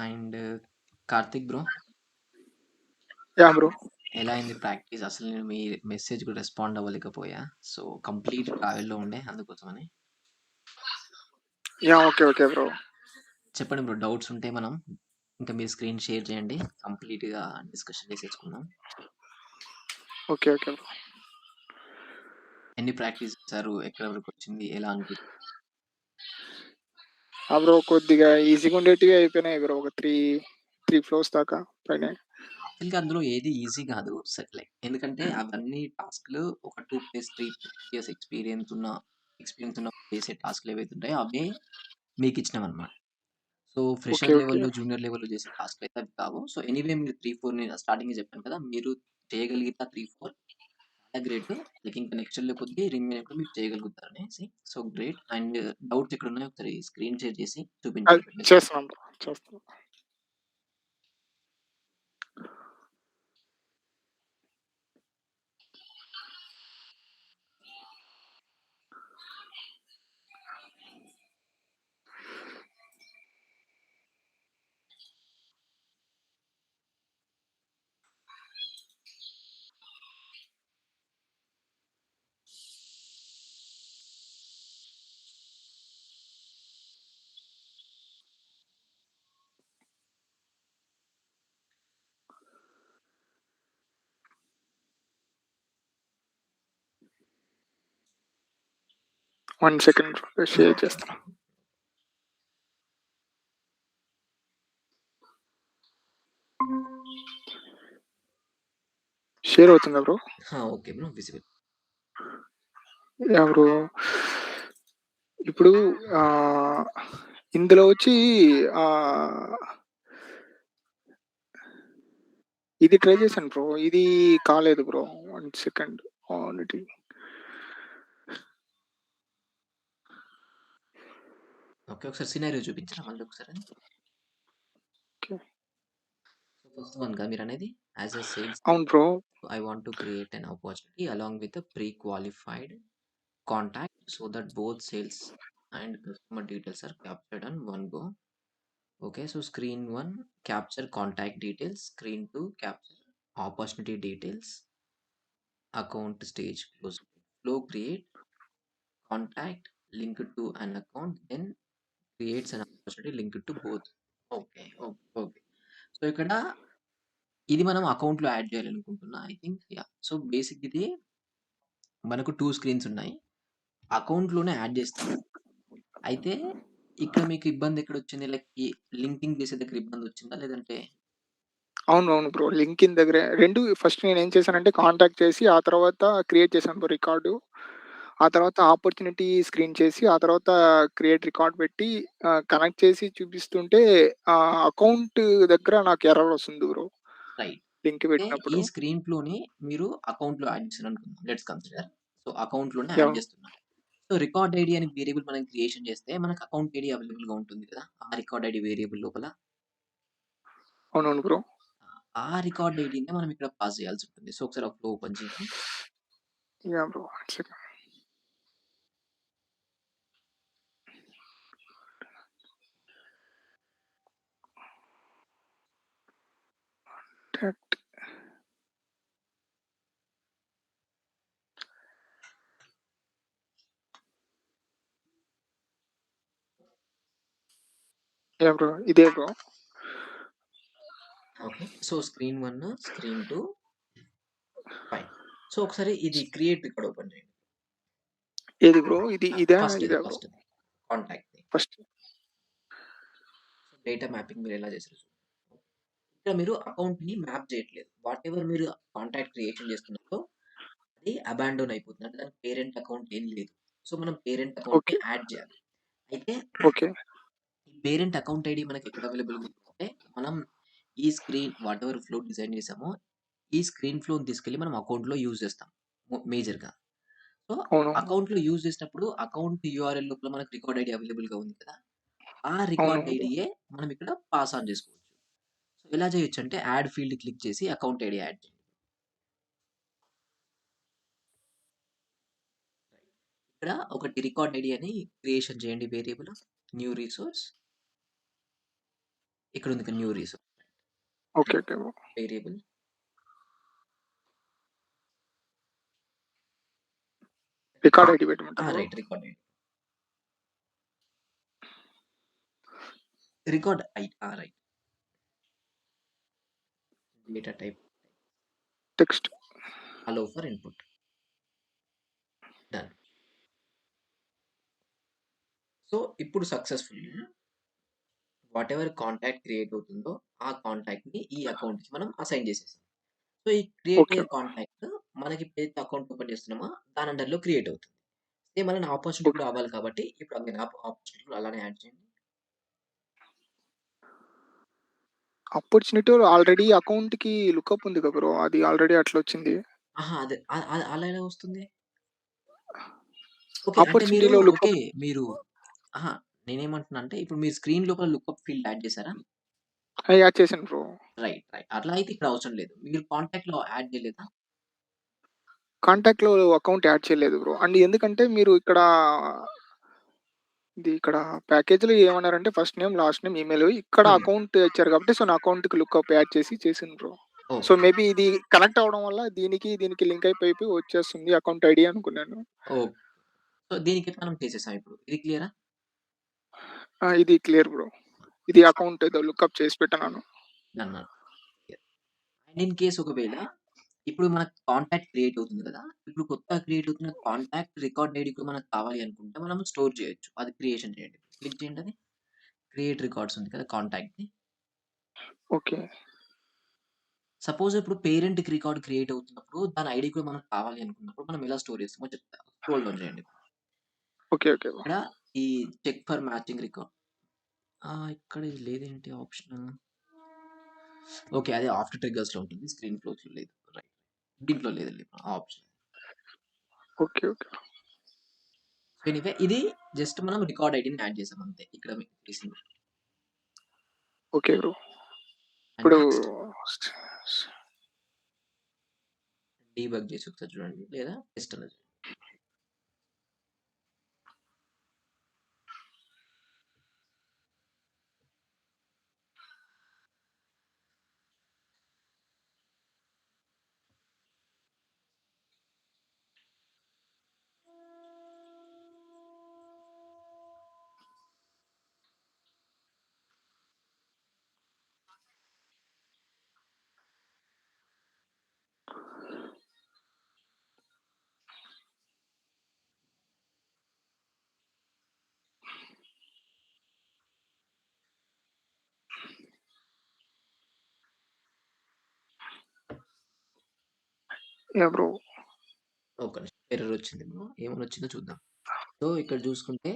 And Karthik bro, yeah bro. ఎలా అయింది practice? అసలు నేను మీ మెసేజ్ కూడా రెస్పాండ్ అవ్వలేకపోయా. సో కంప్లీట్ ట్రావెల్లో ఉండే అందుకోసమని. Yeah okay okay bro. చెప్పండి బ్రో, డౌట్స్ ఉంటే మనం ఇంకా మీరు స్క్రీన్ షేర్ చేయండి, కంప్లీట్గా డిస్కషన్ చేసేసుకుందాం. Okay okay bro. ఎన్ని ప్రాక్టీస్ చేశారు? ఎక్కడ వరకు వచ్చింది? ఎలా అనిపించింది? బ్రో కొద్దిగా ఈజీగా ఉండేటివి అయిపోయినాయి బ్రో. ఒక త్రీ ఫ్లోర్స్ దాకా పైన. యాక్చువల్గా అందులో ఏది ఈజీ కాదు లైక్, ఎందుకంటే అవన్నీ టాస్క్లు ఒక 2+3 ఇయర్స్ ఎక్స్పీరియన్స్ ఉన్న చేసే టాస్క్లు ఏవైతే ఉంటాయో అవే మీకు ఇచ్చినాం అనమాట. సో ఓకే ఫ్రెషర్ ఓకే లెవెల్‌లో, జూనియర్ లెవెల్‌లో చేసే టాస్క్‌లు అయితే అవి కావు. సో ఎనీవే మీరు 3, 4 నేను స్టార్టింగే చెప్పాను కదా! మీరు చేయగలిగితే 3, 4 చాలా గ్రేట్. లైక్ ఇంకా నెక్స్ట్ లెవెల్ కొద్దీ రిమైన్ కూడా మీరు చేయగలుగుతారనేసి. So great. అండ్ డౌట్స్ ఎక్కడున్నాయో ఒకసారి స్క్రీన్ షేర్ చేసి అది చూపించండి ఫ్రెండ్స్. చేస్తున్నాం బ్రో, చేస్తున్నాం. 1 సెకండ్ బ్రో, షేర్ ఓకే. చేస్తాను. షేర్ అవుతుందా bro? Okay bro, visible. Yeah bro. ఇప్పుడు ఆహ్, ఇందులో వచ్చి ఆహ్, ఇది ట్రై చేశాను బ్రో. ఇది కాలేదు బ్రో. 1 సెకండ్. Already okay. ఒకసారి సినారియో చూపించరా మళ్ళీ ఒకసారి? ఓకే. సో ఫస్ట్ వన్ కదా మీరనేది? యాస్ ఎ సేల్స్ అవును bro. I want to create an opportunity along with a pre-qualified contact so that both sales and customer details are captured on one go. Okay, so screen 1 capture contact details, screen 2 capture opportunity details, account stage close, flow create contact linked to an account, then creates an opportunity linked to both. Okay, okay, okay. So ఇక్కడ ఇది మనం అకౌంట్‌లో add చేయాలనుకుంటున్నా I think. Yeah! So basic ఇది మనకు 2 screens ఉన్నాయి. అకౌంట్‌లోనే add చేస్తాము. అయితే ఇక్కడ మీకు ఇబ్బంది ఎక్కడొచ్చింది? లైక్ ఈ లింకింగ్ చేసే దగ్గర ఇబ్బందొచ్చిందా? లేదంటే అవునవును బ్రో. లింక్డ్ఇన్ దగ్గరే 2 ఫస్ట్ నేనేం చేశానంటే కాంటాక్ట్ చేసి, ఆ తర్వాత క్రియేట్ చేశాను బ్రో రికార్డు. ఆ తర్వాత ఆపర్చునిటీ స్క్రీన్ చేసి, ఆ తర్వాత క్రియేట్ రికార్డ్ పెట్టి కనెక్ట్ చేసి చూపిస్తుంటే అకౌంట్ దగ్గర నాకు ఎర్రర్ వస్తుంది బ్రో. రైట్. లింక్ అయితే ఈ పెట్టినప్పుడు. స్క్రీన్ ఫ్లోని మీరు అకౌంట్‌లో యాడ్ చేశారనుకుందాం. Let's consider. సో అకౌంట్‌లోనే యాడ్ యాహ్! చేస్తున్నాం. సో రికార్డ్ ఐడీ అని వేరియబుల్ మనం క్రియేషన్ చేస్తే మనకు అకౌంట్ ఐడీ అవైలబుల్‌గా ఉంటుంది కదా! ఆ రికార్డ్ ఐడీ వేరియబుల్ లోపల. అవునవును బ్రో. ఆ రికార్డ్ ఐడీనే మనం ఇక్కడ పాస్ చేయాల్సుంటుంది. సో ఒకసారి ఆ ఫ్లో ఓపెన్ చేయండి. Yeah bro. 1 సెకండ్. టాట్ యాహ్ బ్రో. ఇదే bro. Okay. So screen 1, screen 2 fine. So ఒకసారి ఇది క్రియేట్ రికార్డ్ ఓపెన్ చేయండి. ఏది బ్రో? ఇదా? ఇదా బ్రో? ఫస్ట్‌ది కాంటాక్ట్‌ది. ఫస్ట్ సో డేటా మ్యాపింగ్ మీరెలా చేసారో చూడండి. ఇక్కడ మీరు అకౌంట్‌ని మ్యాప్ చేయట్లేదు. వాటెవర్ మీరు కాంటాక్ట్ క్రియేషన్ చేస్తున్నారో అది అబాండోన్ అయిపోతుంది. అంటే దానికి పేరెంట్ అకౌంట్ ఏం లేదు. సో మనం పేరెంట్ అకౌంట్‌ని ఓకే. యాడ్ చేయాలి. అయితే ఓకే. ఈ పేరెంట్ అకౌంట్ ఐడీ మనకి ఎక్కడ అవైలబుల్‌గా ఉందంటే, మనం ఈ స్క్రీన్ వాటెవర్ ఫ్లో డిజైన్ చేసామో, ఈ స్క్రీన్ ఫ్లోని తీసుకెళ్ళి మనం అకౌంట్‌లో యూజ్ చేస్తాం మేజర్‌గా. సో అవునవును. అకౌంట్‌లో యూజ్ చేసినప్పుడు అకౌంట్ యూఆర్ఎల్ లోపల మనకు రికార్డ్ ఐడీ అవైలబుల్‌గా ఉంది కదా! ఆ రికార్డ్ అవునవును బ్రో. ఐడీయే మనం ఇక్కడ పాస్ ఆన్ చేసుకోవచ్చు. సో ఎలా చేయొచ్చంటే యాడ్ ఫీల్డ్ క్లిక్ చేసి అకౌంట్ ఐడీ యాడ్ చేయండి. ఇక్కడ ఒకటి రికార్డ్ ఐడీ అని క్రియేషన్ చేయండి వేరియబుల్. New resource. ఇక్కడ ఉంది new resource okay. Okay bro. Variable. Record ID పెట్టమంటారా bro? Right record ID. Record I right. Data type text. Allow for input. Done. So ఇప్పుడు సక్సెస్ఫుల్‌గా వాటెవర్ కాంటాక్ట్ క్రియేట్ అవుతుందో, ఆ కాంటాక్ట్‌ని ఈ అకౌంట్‌కి మనం అసైన్ చేసేసాం. సో, ఈ క్రియేట్ ఓకే. అయ్యే కాంటాక్ట్ మనకి ఏదైతే అకౌంట్ ఓపెన్ చేస్తున్నామో దాని అండర్‌లో క్రియేట్ అవుతుంది. సేమ్ అలానే ఆపర్చునిటీ ఓకే. కూడా అవ్వాలి కాబట్టి ఇప్పుడు అగైన్ ఆపర్చునిటీ కూడా అలానే యాడ్ చేయండి. ఆపర్చునిటీ ఆల్రెడీ అకౌంట్‌కి లుకప్ ఉంది కదా బ్రో! అది ఆల్రెడీ అట్లొచ్చింది. ఆహా! అదే అలా ఎలా వస్తుంది? ఓకే. అంటే మీరు ఆపర్చునిటీలో ఓకే. లుకప్ మీరు అహా! నేనేమంటున్నా అంటే ఇప్పుడు మీరు స్క్రీన్ లోపల లుకప్ ఫీల్డ్ యాడ్ చేసారా? యాడ్ చేశాను బ్రో. రైట్. రైట్. అట్లా అయితే ఇక్కడ అవసరం లేదు. మీరు కాంటాక్ట్‌లో యాడ్ చేయలేదా? కాంటాక్ట్‌లో అకౌంట్ యాడ్ చేయలేదు బ్రో. అండ్ ఎందుకంటే మీరు ఇక్కడ ప్యాకేజ్‌లో ఏమన్నారంటే first name, last name, email ఇక్కడ హ్మ్. అకౌంట్ ఇచ్చారు కాబట్టి సో, నా అకౌంట్‌కి లుకప్ యాడ్ చేసి చేశాను బ్రో. So, okay. మేబీ ఇది కనెక్ట్ అవ్వడం వల్ల దీనికి లింక్ అయిపోయి వచ్చేస్తుంది అకౌంట్ ఐడీ అనుకున్నాను. ఓకే. సో, దీనికైతే మనం చేసేసాం ఇప్పుడు. ఇది క్లియరా? ఇది క్లియర్ బ్రో. ఇది అకౌంట్ ఏదో లుకప్ చేసి పెట్టాను. డన్. అండ్ ఇన్ కేస్ ఒకవేళ ఇప్పుడు మనకు కాంటాక్ట్ క్రియేట్ అవుతుంది కదా! ఇప్పుడు కొత్తగా క్రియేట్ అవుతున్న కాంటాక్ట్ రికార్డ్ ఐడీ కూడా మనకు కావాలి అనుకుంటే మనం స్టోర్ చేయొచ్చు. అది క్రియేషన్ చేయండి. క్లిక్ చేయండి అది. క్రియేట్ రికార్డ్స్ ఉంది కదా! కాంటాక్ట్‌ది. ఓకే. సపోజ్ ఇప్పుడు పేరెంట్‌కి రికార్డ్ క్రియేట్ అవుతున్నప్పుడు దాని ఐడీ కూడా మనకు కావాలి అనుకున్నప్పుడు మనం ఎలా స్టోర్ చేస్తామో చెప్తా. స్క్రోల్ డౌన్ చేయండి. ఓకే. Okay bro. ఇక్కడ ఈ చెక్ ఫర్ మ్యాచింగ్ రికార్డ్ ఇక్కడ ఇది లేదేంటి ఆప్షన్? ఓకే. అదే ఆఫ్టర్ ట్రిగ్గర్స్‌లో ఉంటుంది. స్క్రీన్ ఫ్లోస్‌లో లేదు. రైట్. దీంట్లో లేదండి ఆ option. Okay. Okay. So, anyway ఇది జస్ట్ మనం రికార్డ్ ఐడీని యాడ్ చేసాం అంతే. ఇక్కడ మీకు తెలిసింది. Okay bro. అండ్ ఇప్పుడు నెక్స్ట్ డీబగ్ చేసి ఒకసారి చూడండి. లేదా టెస్ట్ అనేది. యాహ్! బ్రో. ఒక్క నిమిషం. ఎర్రర్ వచ్చింది బ్రో. ఏమని వచ్చిందో చూద్దాం. సో, ఇక్కడ చూసుకుంటే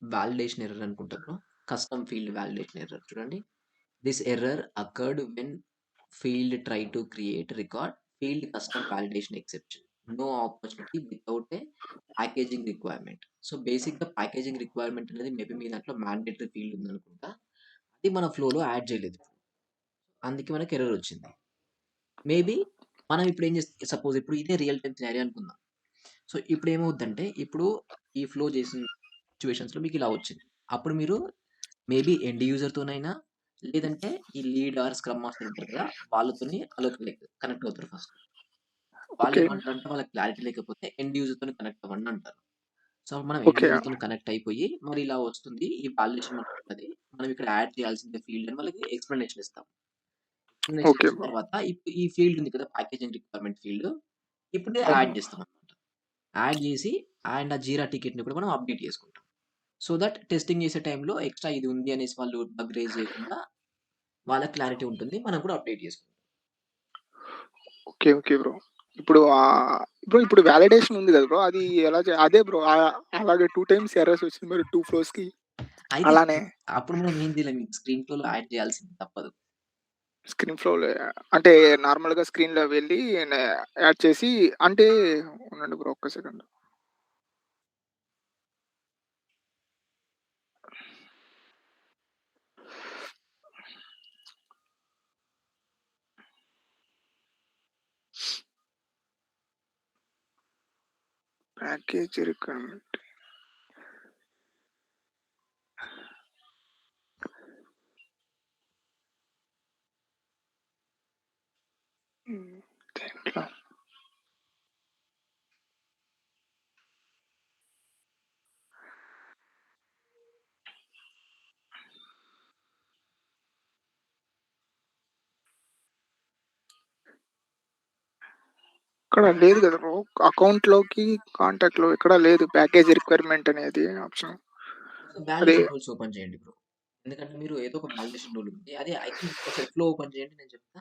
వాలిడేషన్ ఎర్రర్ అనుకుంటా bro. Custom field validation error చూడండి. This error occurred when field try to create record field custom validation exception. No opportunity without a packaging requirement. So, బేసిక్‌గా ప్యాకేజింగ్ రిక్వైర్మెంట్ అనేది maybe మీ దాంట్లో mandatory field ఉందనుకుంటా. అది మన ఫ్లోలో add చేయలేదు. అందుకే మనకి ఎర్రర్ వచ్చింది. మేబీ మనం ఇప్పుడు ఏం సపోజ్ ఇప్పుడు ఇదే రియల్ టైమ్ సినారియో అనుకుందాం. సో, ఇప్పుడు ఏమవుద్దంటే ఇప్పుడు ఈ ఫ్లో చేసిన సిట్యుయేషన్స్‌లో మీకు ఇలా వచ్చింది. అప్పుడు మీరు మేబీ ఎండ్ యూజర్‌తోనైనా లేదంటే ఈ లీడ్ ఆర్ స్క్రమ్ మాస్టర్ ఉంటారు కదా! వాళ్ళతోని కనెక్ట్ అవుతారు ఫస్ట్. ఓకే. వాళ్ళేమంటారంటే వాళ్ళకి క్లారిటీ లేకపోతే ఎండ్ యూజర్‌తోని కనెక్ట్ అవ్వండి అంటారు. సో, మనం ఎండ్ ఓకే. యూజర్‌తోని కనెక్ట్ అయిపోయి మరి ఇలా వస్తుంది. ఈ వాలిడేషన్ మనకున్నది. మనం ఇక్కడ యాడ్ చేయాల్సిన ఫీల్డ్ అని వాళ్ళకి ఎక్స్‌ప్లనేషన్ ఇస్తాం. ఎక్స్‌ప్లనేషన్ ఓకే ఇచ్చిన బ్రో. తర్వాత ఇప్పుడు ఈ ఫీల్డ్ ఉంది కదా! Packaging requirement field. ఇప్పుడు అవును. యాడ్ చేస్తామన్నమాట. యాడ్ చేసి అండ్ ఆ జీరా టికెట్‌ని కూడా మనం అప్డేట్ చేసుకుంటాం. సో దట్ టెస్టింగ్ చేసే టైంలో ఎక్స్‌ట్రా ఇది ఉంది అనేసి వాళ్ళు బగ్ రైజ్ చేయకుండా వాళ్ళకి క్లారిటీ ఉంటుంది. మనం కూడా అప్డేట్ చేసుకుంటాం. ఓకే. Okay bro. ఇప్పుడు బ్రో ఇప్పుడు వాలిడేషన్ ఉంది కదా బ్రో! అది ఎలా అదే బ్రో అలాగే 2 టైమ్స్ ఎర్రర్స్ వచ్చింది మరి 2 ఫ్లోస్‌కి అయితే అలానే అప్పుడు మనం ఏం చేయలేం. స్క్రీన్ ఫ్లోలో యాడ్ చేయాల్సింది తప్పదు. స్క్రీన్ ఫ్లోలో అంటే నార్మల్‌గా స్క్రీన్‌లో వెళ్ళి యాడ్ చేసి అంటే ఉండండి బ్రో ఒక్క సెకండ్. Package requirement. హ్మ్. దేంట్లో? ఇక్కడ లేదు కదా బ్రో. అకౌంట్‌లోకి, కాంటాక్ట్‌లో ఎక్కడా లేదు ప్యాకేజ్ రిక్వైర్మెంట్ అనేది ఆప్షన్. ఒకసారి అదే వాలిడేషన్ రూల్స్ ఓపెన్ చేయండి బ్రో. ఎందుకంటే మీరు ఏదో ఒక వాలిడేషన్ రూల్ ఉంది. అదే ఐ థింక్ ఒకసారి ఫ్లో ఓపెన్ చేయండి నేను చెప్తా.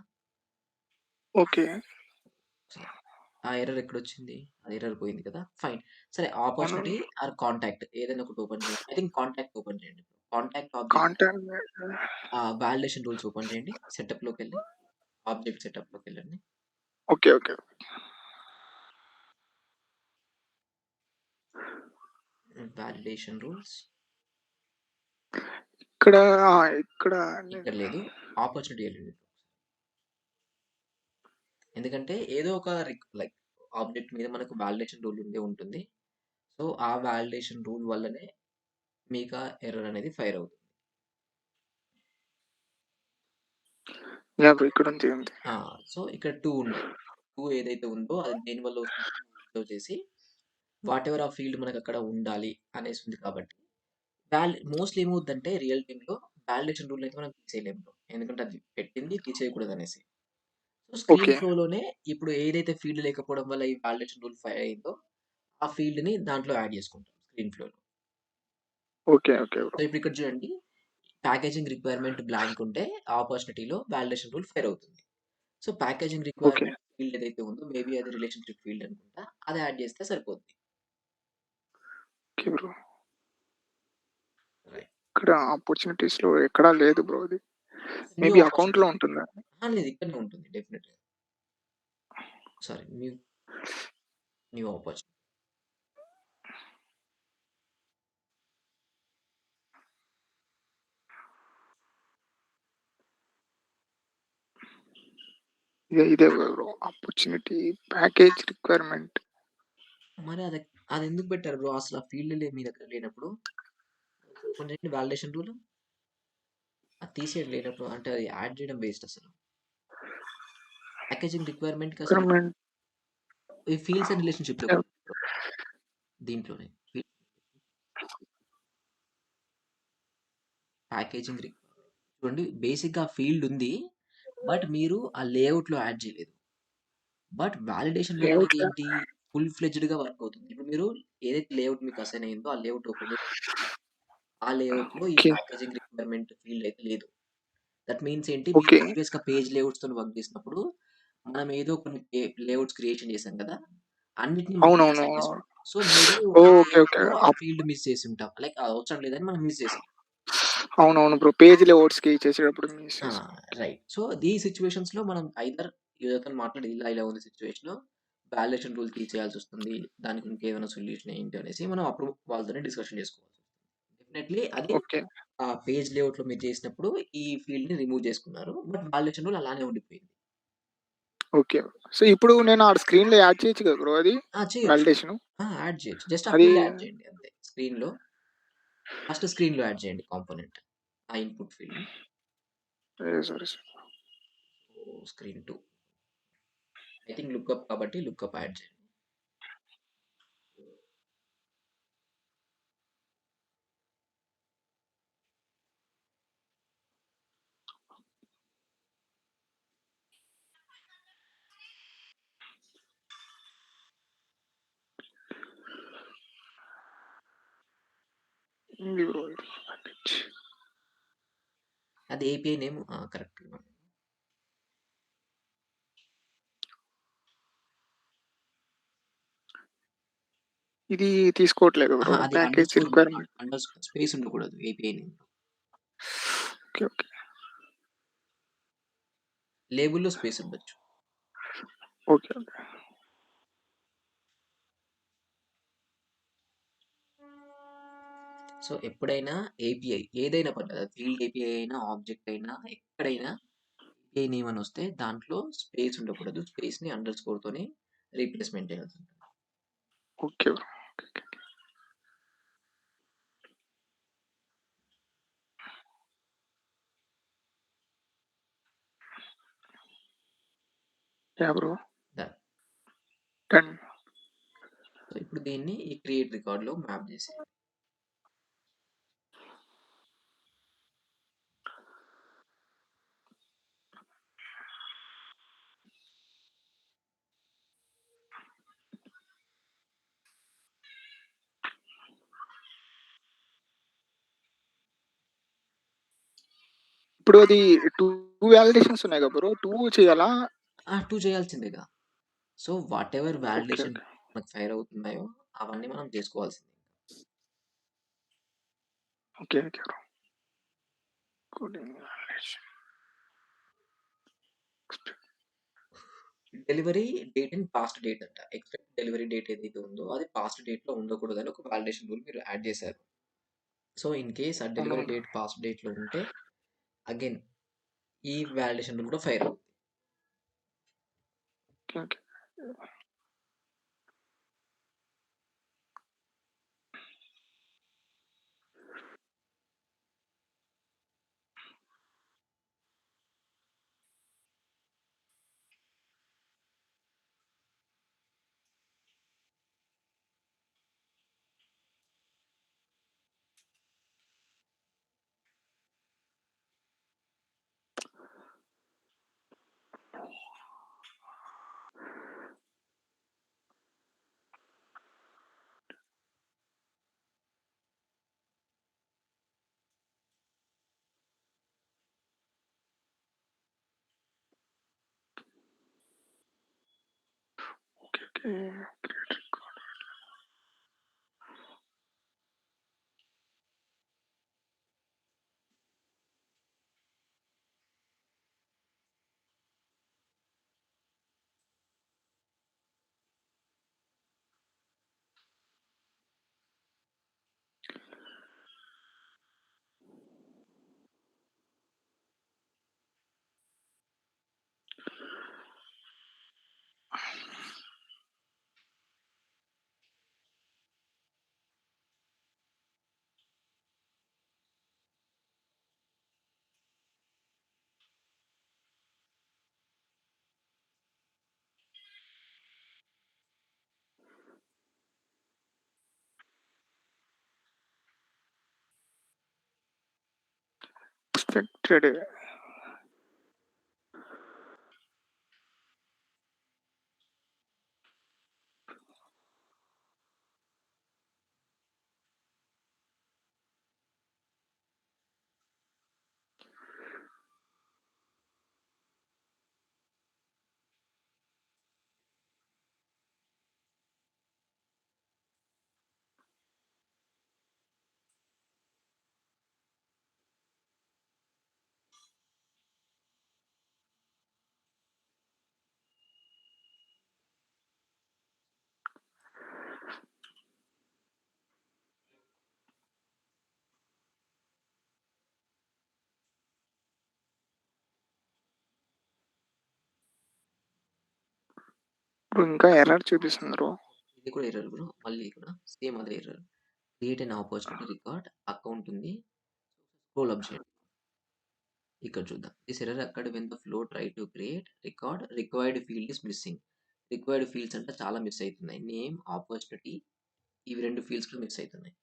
ఓకే. ఒకసారి. ఆ ఎర్రర్ ఎక్కడొచ్చింది? అది ఎర్రర్ పోయింది కదా! ఫైన్. సరే అవును. ఆపర్చునిటీ ఆర్ కాంటాక్ట్ ఏదైనా ఒకటి ఓపెన్ చేయండి. ఐ థింక్ కాంటాక్ట్ ఓపెన్ చేయండి. Contact object contact validation rules open చేయండి. సెటప్‌లోకెళ్ళి ఆబ్జెక్ట్ సెటప్‌లోకెళ్ళండి. ఓకే. ఓకే. వాలిడేషన్ రూల్స్ ఇక్కడ ఆ! ఇక్కడ ఇక్కడ లేదు. లేదు. ఆపర్చునిటీ ఎళ్ళండి. ఎందుకంటే ఏదో ఒక లైక్ ఆబ్జెక్ట్ మీద మనకు వాలిడేషన్ రూల్ ఉండే ఉంటుంది. సో, ఆ వాలిడేషన్ రూల్ వల్లనే మీకా ఎర్రర్ అనేది ఫైర్ అవుతుంది. యాహ్! బ్రో ఇక్కడుంది. ఉంది. ఆ! సో, ఇక్కడ 2 ఉంటాయి. 2 ఏదైతే ఉందో అది దేనివల్ల వస్తుందో నువ్వు అబ్జర్వ్ చేసి వాటెవర్ ఆ ఫీల్డ్ మనకక్కడ ఉండాలి అనేసి ఉంది కాబట్టి మోస్ట్‌లీ ఏమవుద్దంటే రియల్ టైమ్‌లో వాలిడేషన్ రూల్ అయితే మనం తీసేయలేము బ్రో. ఎందుకంటే అది పెట్టింది తీసేయకూడదనేసి. So, screen okay. ఫ్లోలోనే ఇప్పుడు ఏదైతే ఫీల్డ్ లేకపోవడం వల్ల ఈ వాలిడేషన్ రూల్ ఫైర్ అయిందో ఆ ఫీల్డ్‌ని దాంట్లో యాడ్ చేసుకుంటాం స్క్రీన్ ఫ్లోలో. ఓకే. Okay so, bro. ఇప్పుడు ఇక్కడ చూడండి ప్యాకేజింగ్ రిక్వైర్మెంట్ బ్లాంక్ ఉంటే ఆపర్చునిటీలో వాలిడేషన్ రూల్ ఫైర్ అవుతుంది. So, packaging okay. Requirement field ఏదైతే ఉందో మేబీ అది రిలేషన్‌షిప్ ఫీల్డ్ అనుకుంటా. అది యాడ్ చేస్తే సరిపోద్ది. Okay bro. రైట్. ఇక్కడ ఆపర్చునిటీస్‌లో ఎక్కడా లేదు బ్రో అది. New maybe opportunity. అకౌంట్‌లో ఉంటుందా? లేదు ఇక్కడనే ఉంటుంది డెఫినెట్‌గా. Sorry new opportunity. ఇదే బ్రో. Opportunity package requirement. మరి అదెందుకు పెట్టారు బ్రో? అసలు ఆ ఫీల్డ్ మీ దగ్గర లేనప్పుడు? ఓపెన్ చేయండి వాలిడేషన్ రూల్. అది తీసేయండి లేనప్పుడు. అంటే అది యాడ్ చేయడం వేస్ట్ అసలు. ప్యాకేజింగ్ రిక్వైర్మెంట్‌కి అసలు రిక్వైర్మెంట్ ఈ ఫీల్డ్స్ అండ్ రిలేషన్‌షిప్‌లో యాహ్! దీంట్లోనే. ప్యాకేజింగ్ చూడండి బేసిక్‌గా ఫీల్డ్ ఉంది. బట్ మీరు ఆ లేఅవుట్‌లో యాడ్ చేయలేదు. బట్ వాలిడేషన్ రూల్ అనేది లేఅవుట్‌లో ఏంటి? ఫుల్ ఫ్లెడ్జ్డ్‌గా వర్క్ అవుతుంది. ఇప్పుడు మీరు ఏదైతే లేఅవుట్ మీకు అసైన్ అయిందో ఆ లేఅవుట్ ఓపెన్ చేసి ఆ లేఅవుట్‌లో ఈ ఓకే. ప్యాకేజింగ్ రిక్వైర్మెంట్ ఫీల్డ్ అయితే లేదు. దట్ మీన్స్ ఏంటి మీరు ఓకే. ప్రీవియస్‌గా పేజ్ లేఅవుట్స్‌తోని వర్క్ చేసినప్పుడు మనం ఏదో కొన్ని లేఅవుట్స్ క్రియేషన్ చేసాం కదా! అన్నిటిని మనమే అవునవును. అసైన్ చేసుకుంటాం. సో, మేబీ ఆ ఓకే. ఓకే. లేఅవుట్‌లో ఆ ఫీల్డ్ మిస్ చేసుంటాం. లైక్ అది అవసరం లేదని మనం మిస్ చేసాం. అవునవును బ్రో. పేజ్ లేఅవుట్స్‌కి చేసేటప్పుడు మిస్ ఆ! చేసాం. రైట్. సో, ఈ సిట్యుయేషన్స్‌లో మనం ఐదర్ యువతోని మాట్లాడి ఇలా ఉంది సిట్యుయేషను. Validation rule తీసేయాల్సొస్తుంది. దానికి ఇంకేమైనా సొల్యూషన్ ఏంటి అనేసి మనం అప్పుడు వాళ్ళతోనే డిస్కషన్ చేసుకోవాల్సొస్తుంది. డెఫినైట్‌లీ అది ఓకే. పేజ్ లేఅవుట్‌లో మీరు చేసినప్పుడు ఈ ఫీల్డ్‌ని రిమూవ్ చేసుకున్నారు. బట్ వాలిడేషన్ రూల్ అలానే ఉండిపోయింది. ఓకే. సో, ఇప్పుడు నేను ఆడ స్క్రీన్‌లో యాడ్ చేయొచ్చు కదా బ్రో అది? చేయొచ్చు. వాలిడేషను. యాడ్ చేయొచ్చు. జస్ట్ ఆ అది ఫీల్డ్ యాడ్ చేయండి అంతే. ఫస్ట్ స్క్రీన్‌లో యాడ్ చేయండి కాంపోనెంట్. ఆ ఇన్‌పుట్ ఫీల్డ్‌ని. Sorry. Screen 2 I think lookup కాబట్టి లుకప్ యాడ్ చేయండి. ఉంది బ్రో ఇది. అది ఏపీఐ నేమ్ కరెక్ట్. ఇది తీసుకోవట్లేదు బ్రో. అహా! అది ప్యాకేజ్ అండర్‌స్కోర్ ఉండాలి. రిక్వైర్మెంట్. స్పేస్ ఉండకూడదు ఏపీఐ నేమ్‌లో. ఓకే. ఓకే. లేబుల్‌లో స్పేస్ ఉండొచ్చు. ఓకే. ఓకే. సో, ఎప్పుడైనా ఏపీఐ ఏదైనా పర్లేదు. అది ఫీల్డ్ ఏపీఐ అయినా, ఆబ్జెక్ట్ అయినా, ఎక్కడైనా ఏపీఐ నేమ్ అని వస్తే దాంట్లో స్పేస్ ఉండకూడదు. స్పేస్‌ని అండర్‌స్కోర్‌తోని రీప్లేస్‌మెంట్ చేయాల్సుంటుంది. Okay bro. Yeah! Bro. Done. Done. So ఇప్పుడు దీన్ని ఈ క్రియేట్ రికార్డ్‌లో మ్యాప్ చేసేయండి. ఇప్పుడు అది 2 వాలిడేషన్స్ ఉన్నాయి కదా బ్రో! 2 చేయాలా? 2 చేయాల్సిందేగా. So whatever okay. Validation okay. మనకు ఫైర్ అవుతున్నాయో అవన్నీ మనం చేసుకోవాల్సిందే. Okay. Okay bro. Coding validation. Delivery date in past date అంట. ఎక్స్‌పెక్ట్ డెలివరీ డేట్ ఏదైతే ఉందో అది పాస్ట్ డేట్‌లో ఉండకూడదని ఒక వాలిడేషన్ రూల్ మీరు యాడ్ చేశారు. సో ఇన్ కేస్ ఆ డెలివరీ అవునవును. డేట్ పాస్ట్ డేట్‌లో ఉంటే అగైన్ ఈ వాలిడేషన్ రూల్ కూడా ఫైర్ అవుద్ది. Okay. Okay. Okay. Okay. Create record. Expected. Bro ఇంకా ఎర్రర్ చూపిస్తుంది బ్రో. ఇది కూడా ఎర్రర్ బ్రో. మళ్ళీ కూడా సేమ్ అదే error. Create an opportunity record account ఉంది. స్క్రోల్ అప్ చేయండి. ఇక్కడ చూద్దాం. This error occurred when the flow try to create record required field is missing. Required fields అంటే చాలా మిస్ అయితున్నాయి. నేమ్, ఆపర్చునిటీ ఇవి 2 ఫీల్డ్స్ కూడా మిస్ అయితున్నాయి.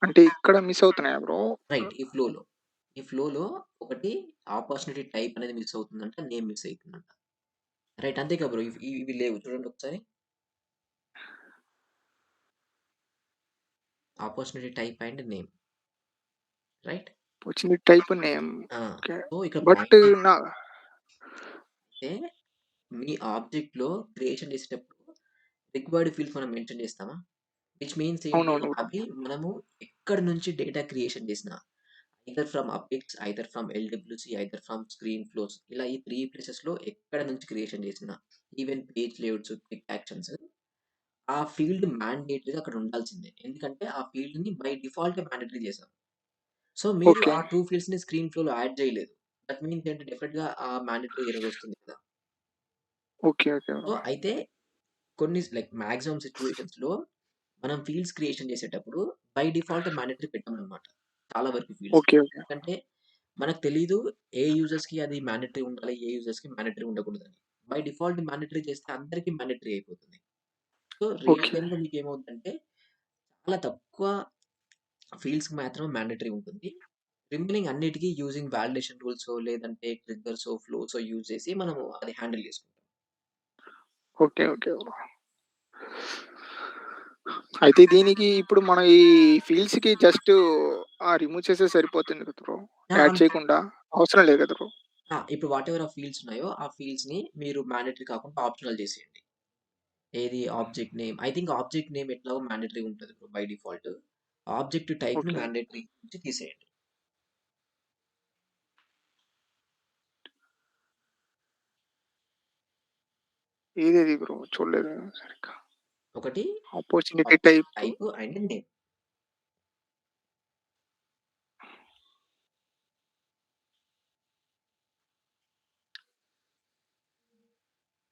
అంటే ఇక్కడ మిస్ అవుతున్నాయా బ్రో? రైట్. ఈ ఫ్లోలో ఒకటి ఆపర్చునిటీ టైప్ అనేది మిస్ అవుతుందంట. నేమ్ మిస్ అయితుందంట. రైట్. అంతే కదా బ్రో. ఇవి లేవు చూడండి ఒకసారి. Opportunity type and name. Right. వచ్చింది టైప్ నేమ్. ఆ! ఓకే. సో ఇక్కడ బట్ పాయింట్ నా ఏంటంటే మీ ఆబ్జెక్ట్‌లో క్రియేషన్ చేసేటప్పుడు రిక్వైర్డ్ ఫీల్డ్స్ మనం మెన్షన్ చేస్తామా? విచ్ మీన్స్ ఏంటి? అవునవును బ్రో. అవి మనము ఎక్కడి నుంచి డేటా క్రియేషన్ చేసినా either from updates, either from LWC, either from screen flows ఇలా ఈ 3 ప్లేసెస్‌లో ఎక్కడ నుంచి క్రియేషన్ చేసినా even page layouts, quick actions ఆ ఫీల్డ్ మ్యాండేటరీగా అక్కడ ఉండాల్సిందే. ఎందుకంటే ఆ ఫీల్డ్‌ని బై డిఫాల్ట్ మ్యాండేటరీ చేసాం. సో మీరు ఓకే. ఆ 2 ఫీల్డ్స్‌ని స్క్రీన్ ఫ్లోలో యాడ్ చేయలేదు. దట్ మీన్స్ ఏంటి డెఫినిట్‌గా ఆ మ్యాండేటరీ ఎర్రర్ వస్తుంది కదా! ఓకే. Okay so bro. అయితే కొన్ని లైక్ మాక్సిమం సిట్యుయేషన్స్‌లో మనం ఫీల్డ్స్ క్రియేషన్ చేసేటప్పుడు బై డిఫాల్ట్ మ్యాండేటరీ పెట్టమనమాట. చాలా వరకు ఫీల్డ్స్‌లో. ఓకే. ఓకే. ఎందుకంటే మనకు తెలీదు ఏ యూజర్స్‌కి అది మ్యాండేటరీ ఉండాలి, ఏ యూజర్స్‌కి మ్యాండేటరీ ఉండకూడదని. బై డిఫాల్ట్ మ్యాండేటరీ చేస్తే అందరికి మ్యాండేటరీ అయిపోతుంది. So, real okay. టైమ్‌లో మీకేమవుద్దంటే చాలా తక్కువ ఫీల్డ్స్‌కి మాత్రమే మ్యాండేటరీ ఉంటుంది. రిమైనింగ్ అన్నిటికి యూజింగ్ వాలిడేషన్ రూల్సో, లేదంటే ట్రిగ్గర్సో, ఫ్లోసో యూజ్ చేసి మనము అది హ్యాండిల్ చేసుకుంటాం. ఓకే. Okay bro. అయితే దీనికి ఇప్పుడు మనం ఈ ఫీల్డ్స్‌కి జస్ట్ రిమూవ్ చేస్తే సరిపోతుంది కదా బ్రో. ఆ! యాడ్ అంతే. చేయకుండా అవసరం లేదు కదా బ్రో. ఇప్పుడు వాటెవర్ ఆ ఫీల్డ్స్ ఉన్నాయో, ఆ ఫీల్డ్స్‌ని మీరు మ్యాండేటరీ కాకుండా ఆప్షనల్ చేసేయండి. ఏది object name. I think object name ఎట్లాగో మ్యాండేటరీ ఉంటది బ్రో బై డిఫాల్ట్. ఆబ్జెక్ట్ టైప్‌ని ఓకే. మ్యాండేటరీ నుంచి తీసేయండి. ఏదేది బ్రో చూడలేదు సరిగ్గా. ఒకటి opportunity object type, type and name.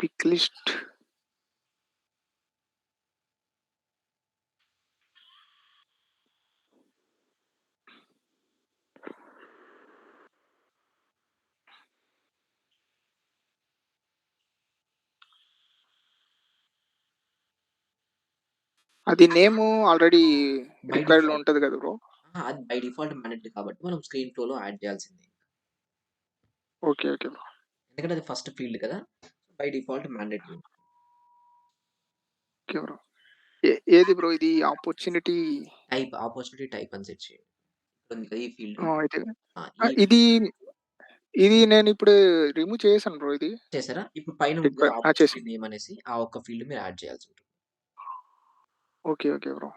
Pick list. అది నేము ఆల్రెడీ బై రిక్వైర్డ్‌లో డిఫాల్ట్ ఉంటది కదా బ్రో. అది బై డిఫాల్ట్ మ్యాండేటరీ కాబట్టి మనం స్క్రీన్ ఫ్లోలో యాడ్ చేయాల్సిందే. ఓకే. Okay bro. ఎందుకంటే అది ఫస్ట్ ఫీల్డ్ కదా! By default mandatory. Okay bro. ఏది బ్రో ఇది ఆపర్చునిటీ. టైప్ ఆపర్చునిటీ టైప్ అని సెట్ చేయండి. ఇక్కడ ఉంది కదా! ఈ ఫీల్డ్. అయితే ఈ ఇది ఇది నేనిప్పుడు రిమూవ్ చేశాను బ్రో ఇది. చేసారా? ఇప్పుడు పైన ఉంది కదా! రిక్వైర్ ఆపర్చునిటీ చేశాను. నేమ్ అనేసి ఆ ఒక్క ఫీల్డ్ మీరు యాడ్ చేయాల్సి ఉంటుంది. ఓకే. Okay bro.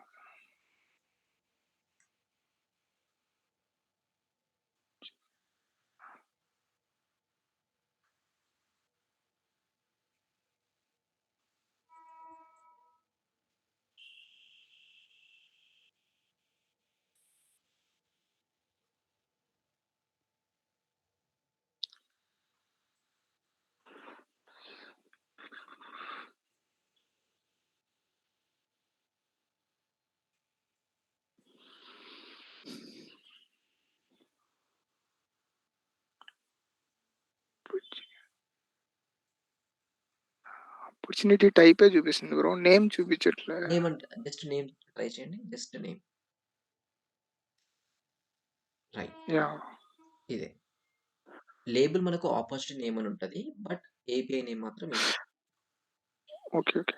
ఆపర్చునిటీ టైపే చూపిస్తుంది బ్రో. నేమ్ చూపించట్లే. నేమ్ అంటే జస్ట్ నేమ్ ట్రై చేయండి. Just name. రైట్. యాహ్! ఇదే. లేబుల్ మనకు ఆపర్చునిటీ నేమ్ అని ఉంటది. బట్ ఏపీఐ నేమ్ మాత్రం ఇది. ఓకే. ఓకే.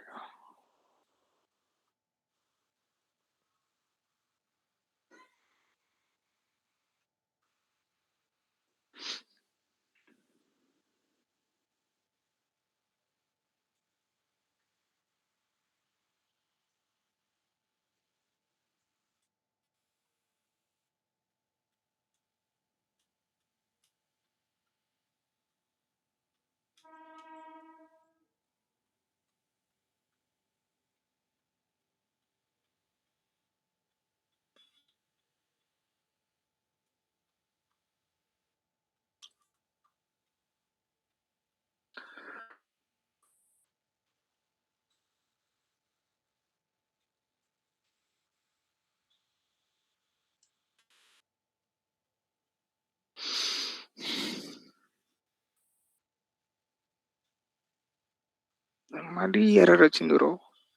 మళ్ళీ ఎర్రర్ వచ్చింది బ్రో.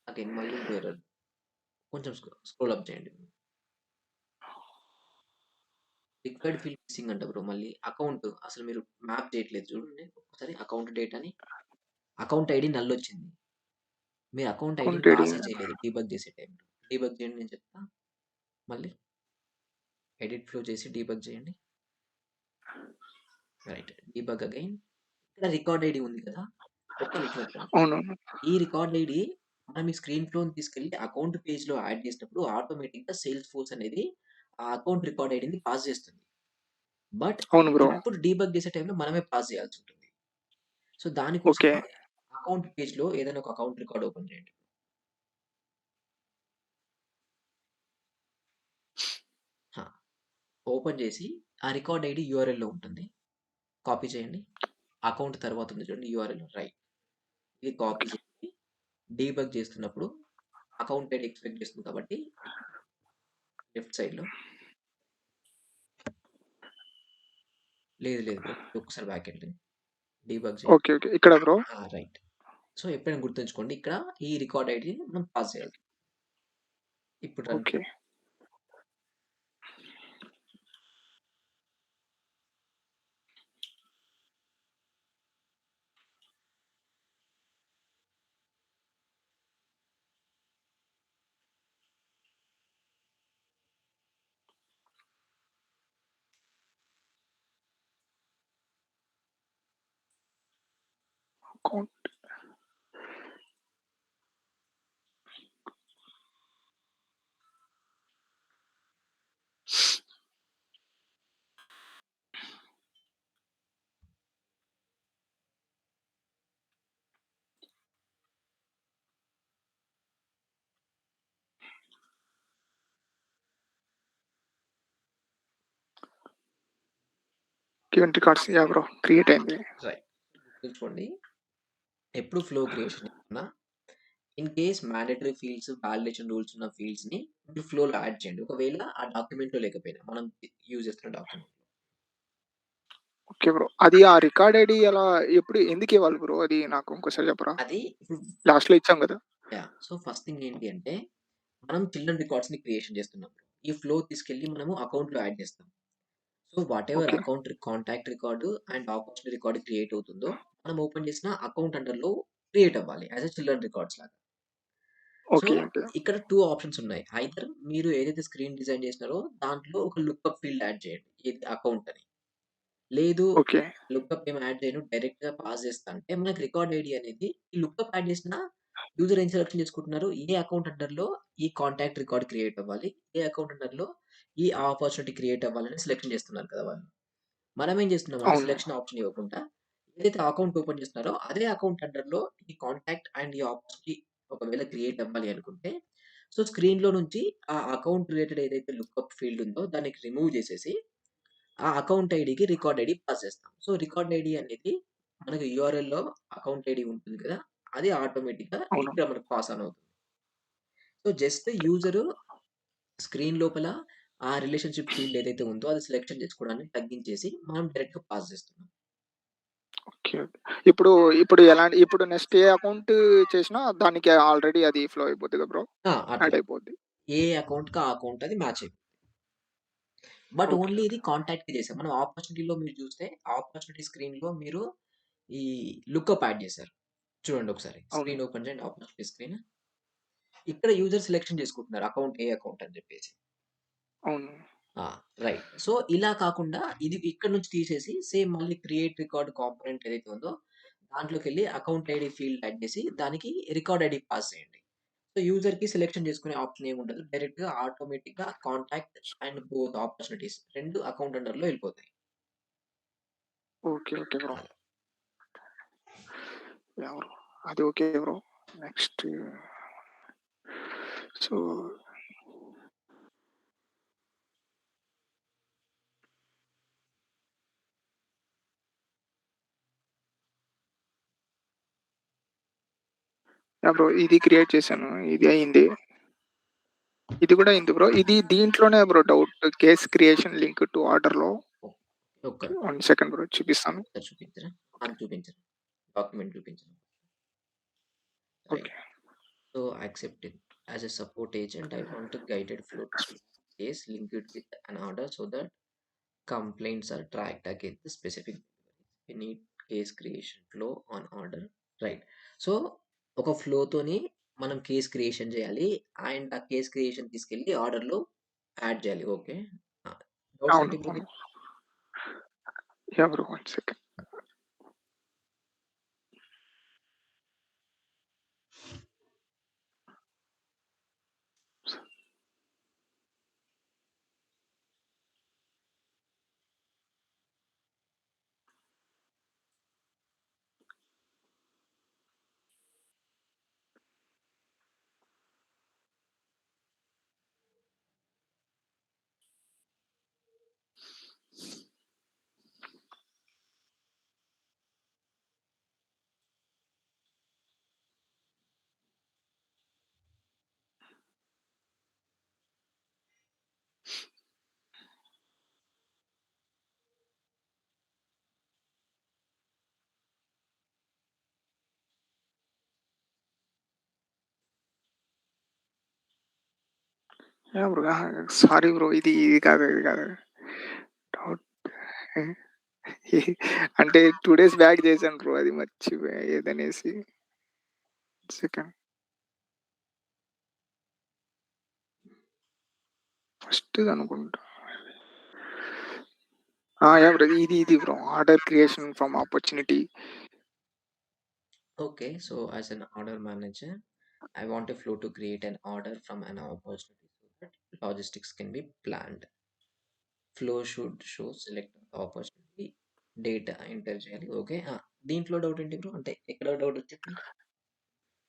అగైన్ మళ్ళీ ఇంకో ఎర్రర్. కొంచెం స్క్రోల్ అప్ చేయండి. రిక్వైర్డ్ ఫీల్డ్ మిస్సింగ్ అంట బ్రో మళ్ళీ. అకౌంట్ అసలు మీరు మ్యాప్ చేయట్లేదు చూడండి. ఒకసారి అకౌంట్ డేటాని అకౌంట్ ఐడీ నల్ వచ్చింది. మీరు అకౌంట్ ఐడీని అకౌంట్ ఐడి. పాసే చేయలేదు డీబగ్ చేసే టైంలో. డీబగ్ చేయండి నేను చెప్తా. మళ్ళీ ఎడిట్ ఫ్లో చేసి డీబగ్ చేయండి. రైట్. Debug again. ఇక్కడ రికార్డ్ ఐడీ ఉంది కదా! ఒక్క నిమిషం ఒక్క నిమిషం. అవునవును. ఈ రికార్డ్ ఐడీ మనం ఈ స్క్రీన్ ఫ్లోని తీసుకెళ్ళి అకౌంట్ పేజ్‌లో యాడ్ చేసినప్పుడు ఆటోమేటిక్‌గా సేల్స్ ఫోర్స్ అనేది ఆ అకౌంట్ రికార్డ్ ఐడీని పాస్ చేస్తుంది. బట్ అవును బ్రో. ఇప్పుడు డీబగ్ చేసే టైంలో మనమే పాస్ చేయాల్సి ఉంటుంది. So, okay. దానికోసమే అకౌంట్ పేజ్‌లో ఏదైనా ఒక అకౌంట్ రికార్డ్ ఓపెన్ చేయండి. ఆ! ఓపెన్ చేసి ఆ రికార్డ్ ఐడీ యూఆర్ఎల్‌లో ఉంటుంది. కాపీ చేయండి. అకౌంట్ తర్వాత ఉంది చూడండి యూఆర్ఎల్ రైట్. ఇది కాపీ ఓకే. చేసి డీబగ్ చేస్తున్నప్పుడు అకౌంట్ ఐడీ ఎక్స్‌పెక్ట్ చేస్తుంది కాబట్టి లెఫ్ట్ సైడ్‌లో లేదు లేదు బ్రో. ఒక్కసారి బ్యాకెళ్ళండి. డీబగ్ చేయండి. ఓకే. ఓకే. ఇక్కడ బ్రో? రైట్. సో, ఎప్పుడైనా గుర్తుంచుకోండి ఇక్కడ ఈ రికార్డ్ ఐడీని మనం పాస్ చేయాలి. ఇప్పుడు run okay. Account event records. Yeah! Bro. Create అయింది. రైట్. గుర్తుంచుకోండి. ఎప్పుడు ఫ్లో క్రియేషన్ చేస్తున్నా in case mandatory fields, validation rules ఉన్న ఫీల్డ్స్‌ని మీరు ఫ్లోలో యాడ్ చేయండి. ఒకవేళ ఆ డాక్యుమెంట్‌లో లేకపోయినా మనం యూజ్ చేస్తున్న డాక్యుమెంట్. Okay bro. అది ఆ రికార్డ్ ఐడీ ఎలా ఎప్పుడు ఎందుకివ్వాలి బ్రో? అది నాకు ఇంకోసారి చెప్పరా? అది ఇప్పుడు లాస్ట్‌లో ఇచ్చాం గదా! యాహ్! సో, ఫస్ట్ థింగ్ ఏంటి అంటే మనం చిల్డ్రన్ రికార్డ్స్‌ని క్రియేషన్ చేస్తున్నాం. ఈ ఫ్లో తీసుకెళ్ళి మనము అకౌంట్‌లో యాడ్ చేస్తాం. So, whatever okay. Account contact record and opportunity record create అవుతుందో, మనం ఓపెన్ చేసిన అకౌంట్ అండర్‌లో క్రియేట్ అవ్వాలి. యాస్ ఎ చిల్డ్రన్ రికార్డ్స్ లాగా. So, okay. ఓకే. ఇక్కడ 2 ఆప్షన్స్ ఉన్నాయి. ఐదర్ మీరు ఏదైతే స్క్రీన్ డిజైన్ చేసినారో దాంట్లో ఒక లుకప్ ఫీల్డ్ యాడ్ చేయండి. ఇది అకౌంట్ అని. లేదు ఓకే. లుకప్ ఏమి యాడ్ చేయను. డైరెక్ట్‌గా పాస్ చేస్తా అంటే మనకి రికార్డ్ ఐడీ అనేది ఈ లుకప్ యాడ్ చేసిన యూజర్ ఏం సెలక్షన్ చేసుకుంటున్నారు? ఏ అకౌంట్ అండర్‌లో ఈ కాంటాక్ట్ రికార్డ్ క్రియేట్ అవ్వాలి. ఏ అకౌంట్ అండర్‌లో ఈ ఆపర్చునిటీ క్రియేట్ అవ్వాలని సెలక్షన్ చేస్తున్నారు కదా వాళ్ళు. మనం ఏం చేస్తున్నామంటే అవును. సెలక్షన్ ఆప్షన్ ఇవ్వకుండా ఏదైతే అకౌంట్ ఓపెన్ చేస్తున్నారో అదే అకౌంట్ అండర్‌లో ఈ కాంటాక్ట్ అండ్ ఈ ఆపర్చునిటీ ఒకవేళ క్రియేట్ అవ్వాలి అనుకుంటే సో స్క్రీన్‌లో నుంచి ఆ అకౌంట్ రిలేటెడ్ ఏదైతే లుకప్ ఫీల్డ్ ఉందో దానికి రిమూవ్ చేసేసి ఆ అకౌంట్ ఐడీకి రికార్డ్ ఐడీ పాస్ చేస్తాం. సో, రికార్డ్ ఐడీ అనేది మనకు యూఆర్ఎల్‌లో అకౌంట్ ఐడీ ఉంటుంది కదా! అది ఆటోమేటిక్‌గా అవును. ఇక్కడ మనకు పాస్ ఆన్ అవుతుంది. సో, జస్ట్ యూజరు స్క్రీన్ లోపల ఆ రిలేషన్‌షిప్ ఫీల్డ్ ఏదైతే ఉందో అది సెలక్షన్ చేసుకోవడాన్ని తగ్గించేసి మనం డైరెక్ట్‌గా పాస్ చేస్తున్నాం. ఓకే. ఓకే. ఇప్పుడు ఇప్పుడు నెక్స్ట్ ఏ అకౌంట్ చేసినా దానికి ఆల్రెడీ అది ఫ్లో అయిపోద్దిగా బ్రో? అట్లే. యాడ్ అయిపోద్ది. ఏ అకౌంట్‌కి ఆ అకౌంట్ అది మ్యాచ్ అయిపోతుంది. But okay. ఓన్లీ ఇది కాంటాక్ట్‌కి చేసాం. మనం ఆపర్చునిటీలో మీరు చూస్తే ఆపర్చునిటీ స్క్రీన్‌లో మీరు ఈ లుకప్ యాడ్ చేశారు. చూడండి ఒకసారి. అవును. స్క్రీన్ ఓపెన్ చేయండి ఆపర్చునిటీ స్క్రీన్. ఇక్కడ యూజర్ సెలక్షన్ చేసుకుంటున్నారు. అకౌంట్ ఏ అకౌంట్ అని చెప్పేసి. అవును. ఆ! రైట్. సో, ఇలా కాకుండా ఇది ఇక్కడి నుంచి తీసేసి సేమ్ మళ్ళీ క్రియేట్ రికార్డ్ కాంపోనెంట్ ఏదైతే ఉందో దాంట్లోకెళ్ళి అకౌంట్ ఐడీ ఫీల్డ్ యాడ్ చేసి దానికి రికార్డ్ ఐడీ పాస్ చేయండి. సో, యూజర్‌కి సెలక్షన్ చేసుకునే ఆప్షన్ ఏముండదు. డైరెక్ట్‌గా ఆటోమేటిక్‌గా contact and both opportunities 2 account అండర్‌లో ఎళ్ళిపోతాయి. ఓకే. Okay bro. అలా. యాహ్! బ్రో. అది okay bro. Next so yeah! Bro. ఇది క్రియేట్ చేశాను. ఇది అయింది. ఇది కూడా అయింది బ్రో. ఇది దీంట్లోనే bro doubt. Case creation link to ఆర్డర్‌లో ఓ ఒక్క 1 సెకండ్ బ్రో చూపిస్తాను. ఒకసారి చూపించరా? చూపించరా? డాక్యుమెంట్ చూపించరా? Okay. Right. So accept it. As a support agent, I want a guided flow to case linked with an order so that complaints are tracked against the specific deliveries. We need case creation flow on order. Right. So ఒక ఫ్లోతోని మనం case creation చేయాలి. And ఆ case creation తీసుకెళ్ళి ఆర్డర్‌లో add చేయాలి. Okay. Doubts అవును. ఏంటి bro అవును. మీకు? Yeah! Bro 1 second. Yeah! Bro. Sorry bro. ఇది కాదు. ఇది కాదు. డౌట్ అంటే 2 డేస్ బ్యాక్ చేశాను బ్రో. అది మర్చిపోయా ఏదనేసి. సెకండ్ ఫస్ట్‌దనుకుంటా. యాహ్! బ్రో. ఇది bro. Order creation from opportunity. Okay, so as an order manager, I want a flow to create an order from an opportunity so that logistics can be planned. Flow should show select opportunity data enter చేయాలి. Okay. దీంట్లో doubt ఏంటి bro? అంటే ఎక్కడ doubt వచ్చింది?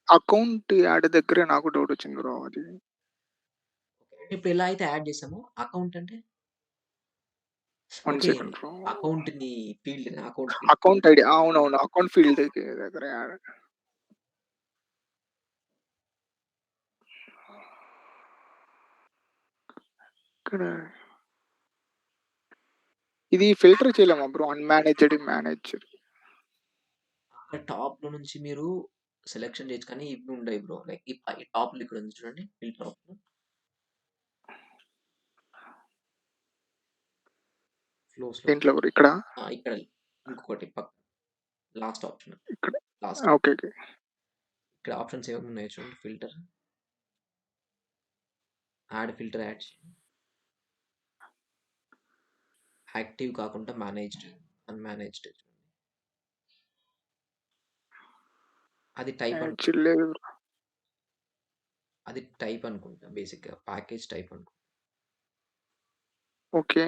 Account add దగ్గరే నాకు డౌటొచ్చింది bro అది. Okay. ఇప్పుడు ఎలా అయితే యాడ్ చేసామో అకౌంట్ అంటే 1 ఓకే. Second bro. అకౌంట్‌ని అకౌంట్ ఫీల్డ్. అకౌంట్ ఐడీ అవునవును. అకౌంట్ ఫీల్డ్ దగ్గర యాడ్. ఇక్కడ ఇది ఫిల్టర్ చేయలేమా బ్రో? అన్‌మ్యానేజ్డ్, మేనేజ్డ్. అక్కడ టాప్‌లో నుంచి మీరు సెలక్షన్ చేయొచ్చు. కానీ ఇవి ఉండయి బ్రో. లైక్ ఈ టాప్‌లో ఇక్కడ ఉంది చూడండి. Filter option. ఫ్లోస్‌లో దేంట్లో బ్రో? ఇక్కడ? ఇక్కడ ఇంకొకటి లాస్ట్ ఆప్షన్. ఇక్కడ. లాస్ట్. ఓకే. ఓకే. ఇక్కడ ఆప్షన్స్ ఏమేమి ఉన్నాయో చూడండి. ఫిల్టర్, యాడ్ ఫిల్టర్ యాడ్ చేయండి. యాక్టివ్ కాకుండా మేనేజ్డ్, అన్‌మేనేజ్డ్. అది టైప్ యాక్చువల్ లేదు బ్రో. అది టైప్ అనుకుంటా బేసిక్‌గా. ప్యాకేజ్ టైప్ అనుకుంటా. ఓకే.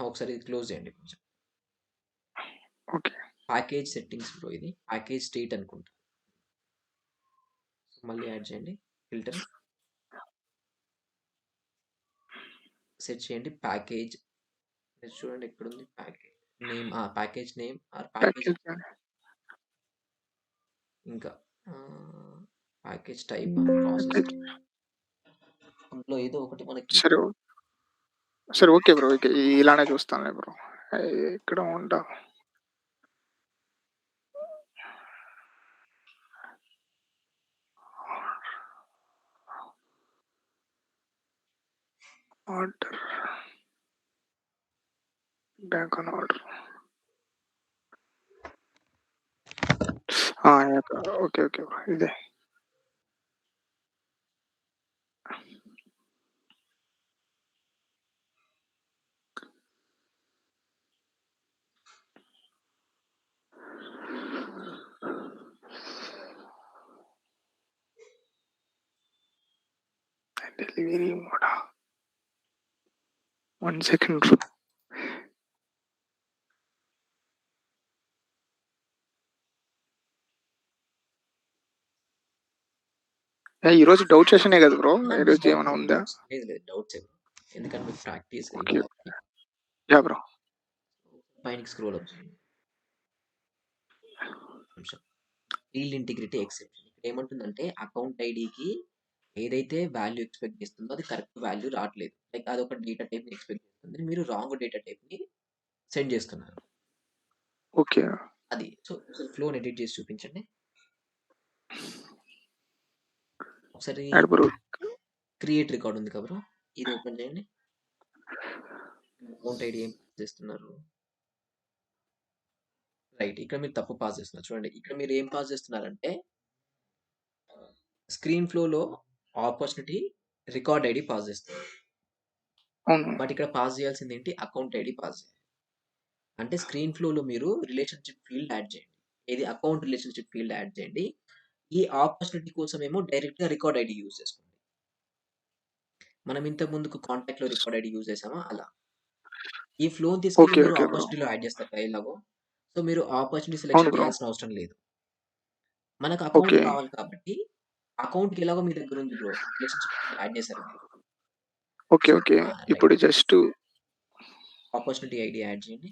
ఒకసారి ఇది క్లోజ్ చేయండి కొంచెం. ఓకే. ప్యాకేజ్ సెట్టింగ్స్ బ్రో ఇది. ప్యాకేజ్ స్టేట్ అనుకుంటా. సో మళ్ళీ యాడ్ చేయండి. ఫిల్టర్ సెట్ చేయండి. ప్యాకేజ్ చూడండి ఎక్కడుంది package name. Package name R package package ఇంకా ప్యాకేజ్ టైప్ ప్రాసెస్ ప్యాకేజ్. అందులో ఏదో ఒకటి మనకి. సరే. సరే. Okay bro. ఓకే. ఇలానే చూస్తానులే బ్రో. ఇక్కడ ఉంటా. Order. Back on order. Yeah! Okay. Okay bro. ఇదే. డెలివరీ మోడా? 1 second bro. ఈరోజు డౌట్ సెషనే కదా బ్రో? ఈరోజు ఏమైనా ఉందా? డౌట్స్ లేదు లేదు డౌట్స్ ఏమో. ఎందుకంటే మీకు ప్రాక్టీస్ ఇది ఓకే. కాబట్టి. యాహ్! బ్రో. పైనకి స్క్రోల్ అప్ చేయండి. నిమిషం. Field integrity exception. ఇక్కడ ఏమంటుందంటే అకౌంట్ ఐడికి ఏదైతే వాల్యూ ఎక్స్పెక్ట్ చేస్తుందో అది కరెక్ట్ వాల్యూ రావట్లేదు. లైక్ అదొక డేటా టైప్‌ని ఎక్స్పెక్ట్ చేస్తుంది. మీరు రాంగ్ డేటా టైప్‌ని సెండ్ చేస్తున్నారు. ఓకే. అది. సో, ఒకసారి ఫ్లోని ఎడిట్ చేసి చూపించండి. ఒకసారి యాడ్ బ్రో. క్రియేట్ రికార్డ్ ఉంది కదా బ్రో! ఇది ఓపెన్ చేయండి. అకౌంట్ ఐడి ఏం పాస్ చేస్తున్నారు? రైట్. ఇక్కడ మీరు తప్పు పాస్ చేస్తున్నారు. చూడండి. ఇక్కడ మీరు ఏం పాస్ చేస్తున్నారంటే స్క్రీన్ ఫ్లోలో ఆపర్చునిటీ రికార్డ్ ఐడి పాస్ చేస్తున్నారు. అవును. బట్ ఇక్కడ పాస్ చేయాల్సింది ఏంటి? అకౌంట్ ఐడి పాస్ చేయాలి. అంటే స్క్రీన్ ఫ్లోలో మీరు రిలేషన్‌షిప్ ఫీల్డ్ యాడ్ చేయండి. ఏది అకౌంట్ రిలేషన్‌షిప్ ఫీల్డ్ యాడ్ చేయండి. ఈ ఆపర్చునిటీ కోసమేమో డైరెక్ట్‌గా రికార్డ్ ఐడి యూజ్ చేసుకోండి. మనం ఇంతకు ముందుకు కాంటాక్ట్‌లో రికార్డ్ ఐడి యూజ్ చేసామా అలా. ఈ ఫ్లోని తీసుకెళ్ళి ఓకే. మీరు ఓకే బ్రో. ఆపర్చునిటీలో యాడ్ చేస్తారు కదా ఎలాగో. సో, మీరు ఆపర్చునిటీ అవును సెలక్షన్ బ్రో. చేయాల్సిన అవసరం లేదు. మనకు అకౌంట్ ఓకే. కావాలి కాబట్టి అకౌంట్‌కి ఎలాగో మీ దగ్గర ఉంది బ్రో. రిలేషన్‌షిప్ ఫీల్డ్ యాడ్ చేశారు మీరు. ఓకే. So, okay. రైట్. ఇప్పుడు జస్ట్ ఆపర్చునిటీ ఐడి యాడ్ చేయండి.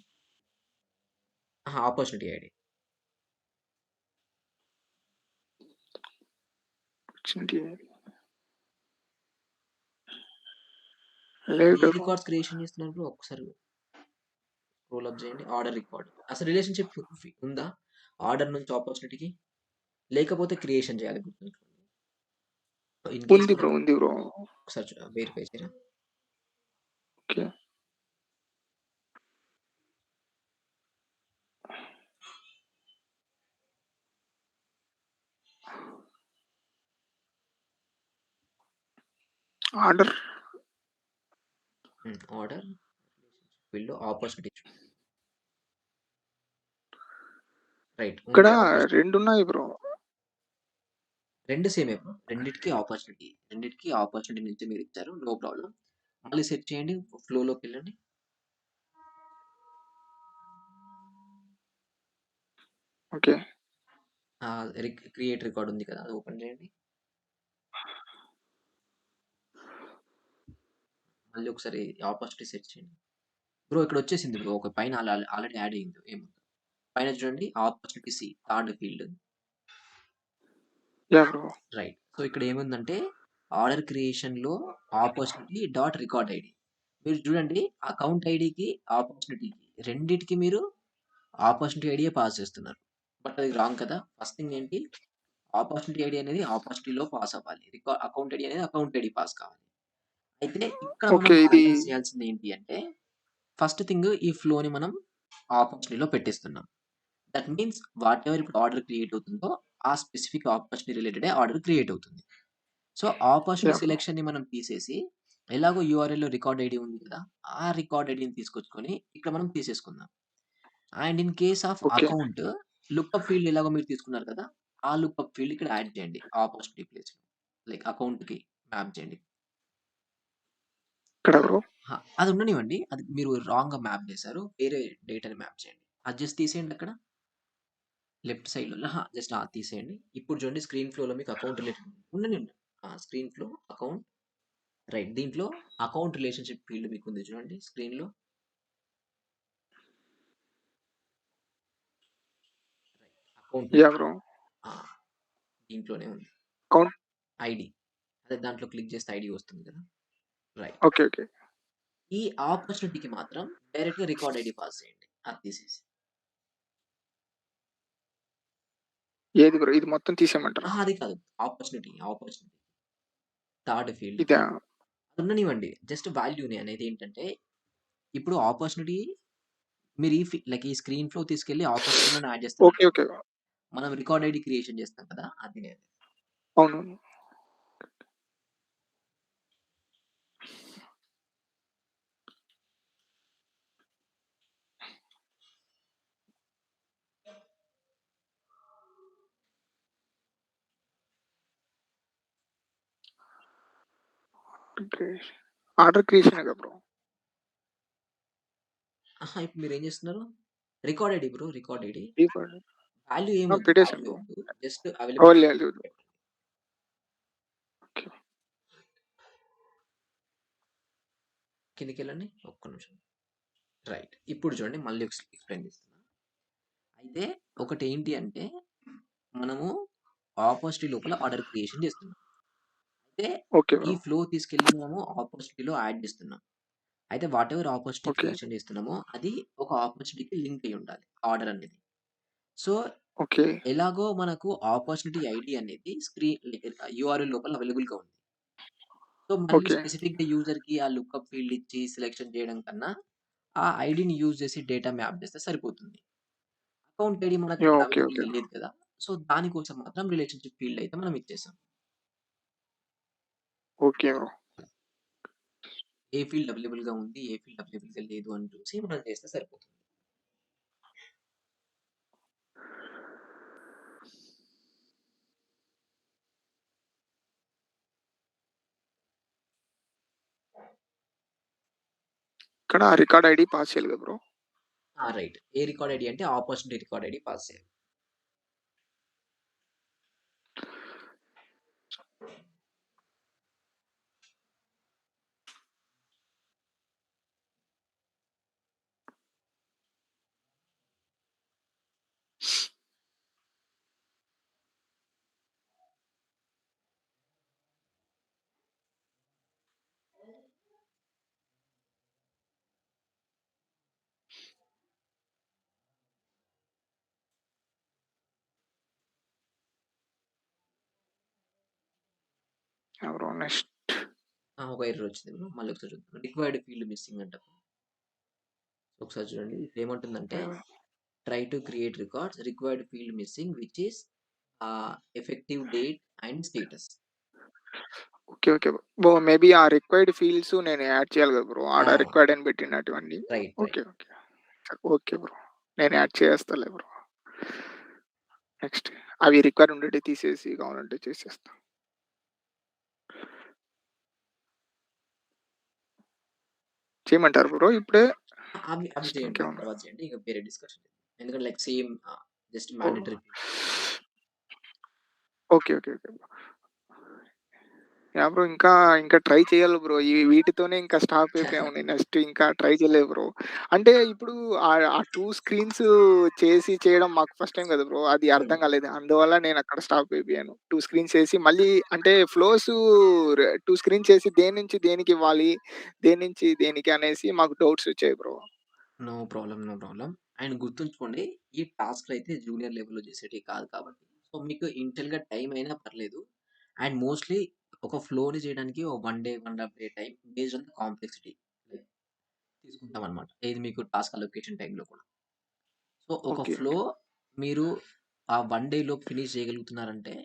Opportunity ID. ఆపర్చునిటీ ఏ లేదు. రికార్డ్స్ క్రియేషన్ చేస్తున్నారు బ్రో? ఒకసారి స్క్రోల్ అప్ చేయండి. Order record. అసలు రిలేషన్‌షిప్ ఉందా? ఆర్డర్ నుంచి ఆపర్చునిటీకి? లేకపోతే క్రియేషన్ చేయాలి గుర్తుంచుకోండి. ఇన్ కేస్ ఉంది బ్రో. మనకు ఉంది బ్రో. ఒకసారి వెరిఫై చేయరా? ఓకే. ఆర్డర్ ఆర్డర్ ఫీల్డ్‌లో ఆపర్చునిటీ రైట్. ఇక్కడ ఉంది ఆపర్చునిటీ. 2 ఉన్నాయి బ్రో. 2 సేమే బ్రో. రెండిటికి ఆపర్చునిటీ నుంచి మీరిచ్చారు. No problem. మళ్ళీ సెట్ చేయండి. ఫ్లోలోకెళ్ళండి. ఓకే. క్రియేట్ రికార్డ్ ఉంది కదా! అది ఓపెన్ చేయండి. మళ్ళీ ఒకసారి ఆపర్చునిటీ సెట్ చేయండి. బ్రో ఇక్కడొచ్చేసింది బ్రో. ఒక పైన ఆల్రెడీ యాడ్ అయింది. పైన చూడండి opportunity C third field. Yeah! Bro. Right. So, ఇక్కడ ఏముందంటే ఆర్డర్ క్రియేషన్‌లో ఆపర్చునిటీ డాట్ రికార్డ్ ఐడీ. మీరు చూడండి అకౌంట్ ఐడీకి, ఆపర్చునిటీకి రెండిటికి మీరు ఆపర్చునిటీ ఐడీయే పాస్ చేస్తున్నారు. బట్ అది రాంగ్ కదా! ఫస్ట్ థింగ్ ఏంటి ఆపర్చునిటీ ఐడీ అనేది ఆపర్చునిటీలో పాస్ అవ్వాలి. అకౌంట్ ఐడీ అనేది అకౌంట్ ఐడీ పాస్ కావాలి. అయితే ఇక్కడ మనం ఓకే. ఇది మ్యాటర్ చేయాల్సింది ఏంటి అంటే ఫస్ట్ థింగ్ ఈ ఫ్లోని మనం ఆపర్చునిటీలో పెట్టిస్తున్నాం. దట్ మీన్స్ వాటెవర్ ఇప్పుడు ఆర్డర్ క్రియేట్ అవుతుందో ఆ స్పెసిఫిక్ ఆపర్చునిటీ రిలేటెడే ఆర్డర్ క్రియేట్ అవుతుంది. So, opportunity yeah! బ్రో. సెలక్షన్‌ని మనం తీసేసి, ఎలాగో యూఆర్ఎల్‌లో రికార్డ్ ఐడీ ఉంది కదా! ఆ రికార్డ్ ఐడీని తీసుకొచ్చుకొని ఇక్కడ మనం తీసేసుకుందాం. And in case of okay. Account lookup field ఎలాగో మీరు తీసుకున్నారు కదా! ఆ లుకప్ ఫీల్డ్ ఇక్కడ యాడ్ చేయండి. ఆపర్చునిటీ ప్లేస్‌లో. లైక్ అకౌంట్‌కి మ్యాప్ చేయండి. ఇక్కడ బ్రో. అది ఉండనివ్వండి. అది మీరు రాంగ్‌గా మ్యాప్ చేశారు. వేరే డేటాని మ్యాప్ చేయండి. అది జస్ట్ తీసేయండి అక్కడ. లెఫ్ట్ సైడ్‌లో జస్ట్ తీసేయండి. ఇప్పుడు చూడండి స్క్రీన్ ఫ్లోలో మీకు అకౌంట్ రిలేటెడ్ ఉండనివ్వండి. Screen flow account right. దీంట్లో అకౌంట్ రిలేషన్‌షిప్ ఫీల్డ్ మీకుంది చూడండి స్క్రీన్‌లో. రైట్. Account yeah! బ్రో. ఆ! దీంట్లోనే ఉంది. Count ID. అదే దాంట్లో క్లిక్ చేస్తే ఐడీ వస్తుంది కదా! రైట్. ఓకే. ఓకే. ఈ ఆపర్చునిటీకి మాత్రం డైరెక్ట్‌గా రికార్డ్ ఐడీ పాస్ చేయండి. అది తీసేసి. ఏది బ్రో? ఇది మొత్తం తీసేయమంటారా? అది కాదు. ఆపర్చునిటీ. Third field. ఇదా? అది ఉండనివ్వండి. జస్ట్ వాల్యూని అనేది ఏంటంటే, ఇప్పుడు ఆపర్చునిటీ మీరు లైక్ ఈ స్క్రీన్ ఫ్లో తీసుకెళ్ళి ఆపర్చునిటీలోనే యాడ్ చేస్తున్నారు ఓకే. కదా! ఓకే. మనం రికార్డ్ ఐడీ క్రియేషన్ చేస్తాం కదా! అది నేను. అవునవును. క్రియేషన్. ఆర్డర్ క్రియేషనే కదా బ్రో? ఇప్పుడు మీరేం చేస్తున్నారు? Record ID bro. Record ID. Record value ఆ! ఏమొద్దు. పెట్టేసాను వాల్యూ బ్రో. వద్దు. జస్ట్ ఓహ్! అవైలబిలిటీ లేదు లేదు. పెట్టండి. ఓకే. కిందకెళ్ళండి. ఒక్క నిమిషం. రైట్. ఇప్పుడు చూడండి మళ్ళీ ఒకసారి ఎక్స్‌ప్లెయిన్ చేస్తున్నా. అయితే ఒకటేంటి అంటే, మనము ఆపర్చునిటీ లోపల ఆర్డర్ క్రియేషన్ చేస్తున్నాం. అయితే ఓకే ఈ బ్రో. ఫ్లో తీసుకెళ్ళి మనము ఆపర్చునిటీలో యాడ్ చేస్తున్నాం. అయితే వాటెవర్ ఆపర్చునిటీ ఓకే. క్రియేషన్ చేస్తున్నామో అది ఒక ఆపర్చునిటీకి లింక్ అయ్యి ఉండాలి. ఆర్డర్ అనేది. So, okay. ఎలాగో మనకు ఆపర్చునిటీ ఐడీ అనేది యూఆర్ఎల్ లోపల అవైలబుల్‌గా ఉంది. సో, మళ్ళీ ఓకే. స్పెసిఫిక్‌గా యూజర్‌కి ఆ లుకప్ ఫీల్డ్ ఇచ్చి సెలక్షన్ చేయడం కన్నా, ఆ ఐడీని యూజ్ చేసి డేటా మ్యాప్ చేస్తే సరిపోతుంది. అకౌంట్ ఐడీ మనకక్కడ యాహ్! ఓకే. ఓకే. అవైలబుల్‌గా లేదు కదా! సో, దానికోసం మాత్రం రిలేషన్‌షిప్ ఫీల్డ్ అయితే మనం ఇచ్చేసాం. Okay bro. ఏ ఫీల్డ్ అవైలబుల్‌గా ఉంది, ఏ ఫీల్డ్ అవైలబుల్‌గా లేదు అని చూసి మనం చేస్తే సరిపోతుంది. ఇక్కడ రికార్డ్ ఐడీ పాస్ చేయాలి కదా బ్రో? రైట్. ఏ రికార్డ్ ఐడీ అంటే ఆపర్చునిటీ రికార్డ్ ఐడీ పాస్ చేయాలి. యాహ్! బ్రో. నెక్స్ట్ ఒక ఎర్రర్ వచ్చింది బ్రో. మళ్ళీ ఒకసారి చూద్దాం. రిక్వైర్డ్ ఫీల్డ్ మిస్సింగ్ అంట. ఒకసారి చూడండి. ఇక్కడ ఏమంటుందంటే try to create records required field missing which is effective date and status. Okay. Okay. Bro maybe ఆ రిక్వైర్డ్ ఫీల్డ్స్ నేను యాడ్ చేయాలి కదా బ్రో. ఆడ ఆ! రిక్వైర్డ్ అని పెట్టినటివన్నీ. Right. Okay. Right. Okay. Okay bro. నేను యాడ్ చేసేస్తాలే బ్రో. నెక్స్ట్ అవి రిక్వైర్డ్ ఉండేటివి తీసేసి కావాలంటే చేసేస్తా. చేయమంటారా బ్రో ఇప్పుడే? అవి అవి నెక్స్ట్ చేయండి. ఇంకేమన్నా? తర్వాత చేయండి. ఇక వేరే డిస్కషన్. ఎందుకంటే like same just oh! Mandatory field. Okay. Okay. Okay. Yeah! Bro ఇంకా ట్రై చేయాలి బ్రో. వీటితోనే ఇంకా స్టాప్ అయిపోయాము. నెక్స్ట్ ఇంకా ట్రై చేయలేదు బ్రో. అంటే ఇప్పుడు ఆ 2 స్క్రీన్స్ చేయడం మాకు ఫస్ట్ టైమ్ కదా బ్రో. అది అవును. అర్థం కాలేదు. అందువల్ల నేను అక్కడ స్టాప్ అయిపోయాను. 2 స్క్రీన్స్ చేసి మళ్ళీ అంటే ఫ్లోస్ 2 స్క్రీన్స్ చేసి దేని నుంచి దేనికివ్వాలి? దేని నుంచి దేనికి అనేసి మాకు డౌట్స్ వచ్చాయి bro. No problem. No problem. And గుర్తుంచుకోండి ఈ టాస్క్‌లు అయితే జూనియర్ లెవెల్‌లో చేసేటివి కాదు కాబట్టి. సో, మీకు ఇనిషియల్‌గా టైమ్ అయినా పర్లేదు. అండ్ మోస్ట్‌లీ ఒక ఫ్లోని చేయడానికి ఒక 1 day, 1 ½ day time based on the complexity తీసుకుంటామనమాట. ఏది మీకు టాస్క్ అలొకేషన్ టైమ్‌లో కూడా. సో, ఒక ఓకే. Flow okay. మీరు ఆ 1 డే లోపు ఫినిష్ చేయగలుగుతున్నారంటే,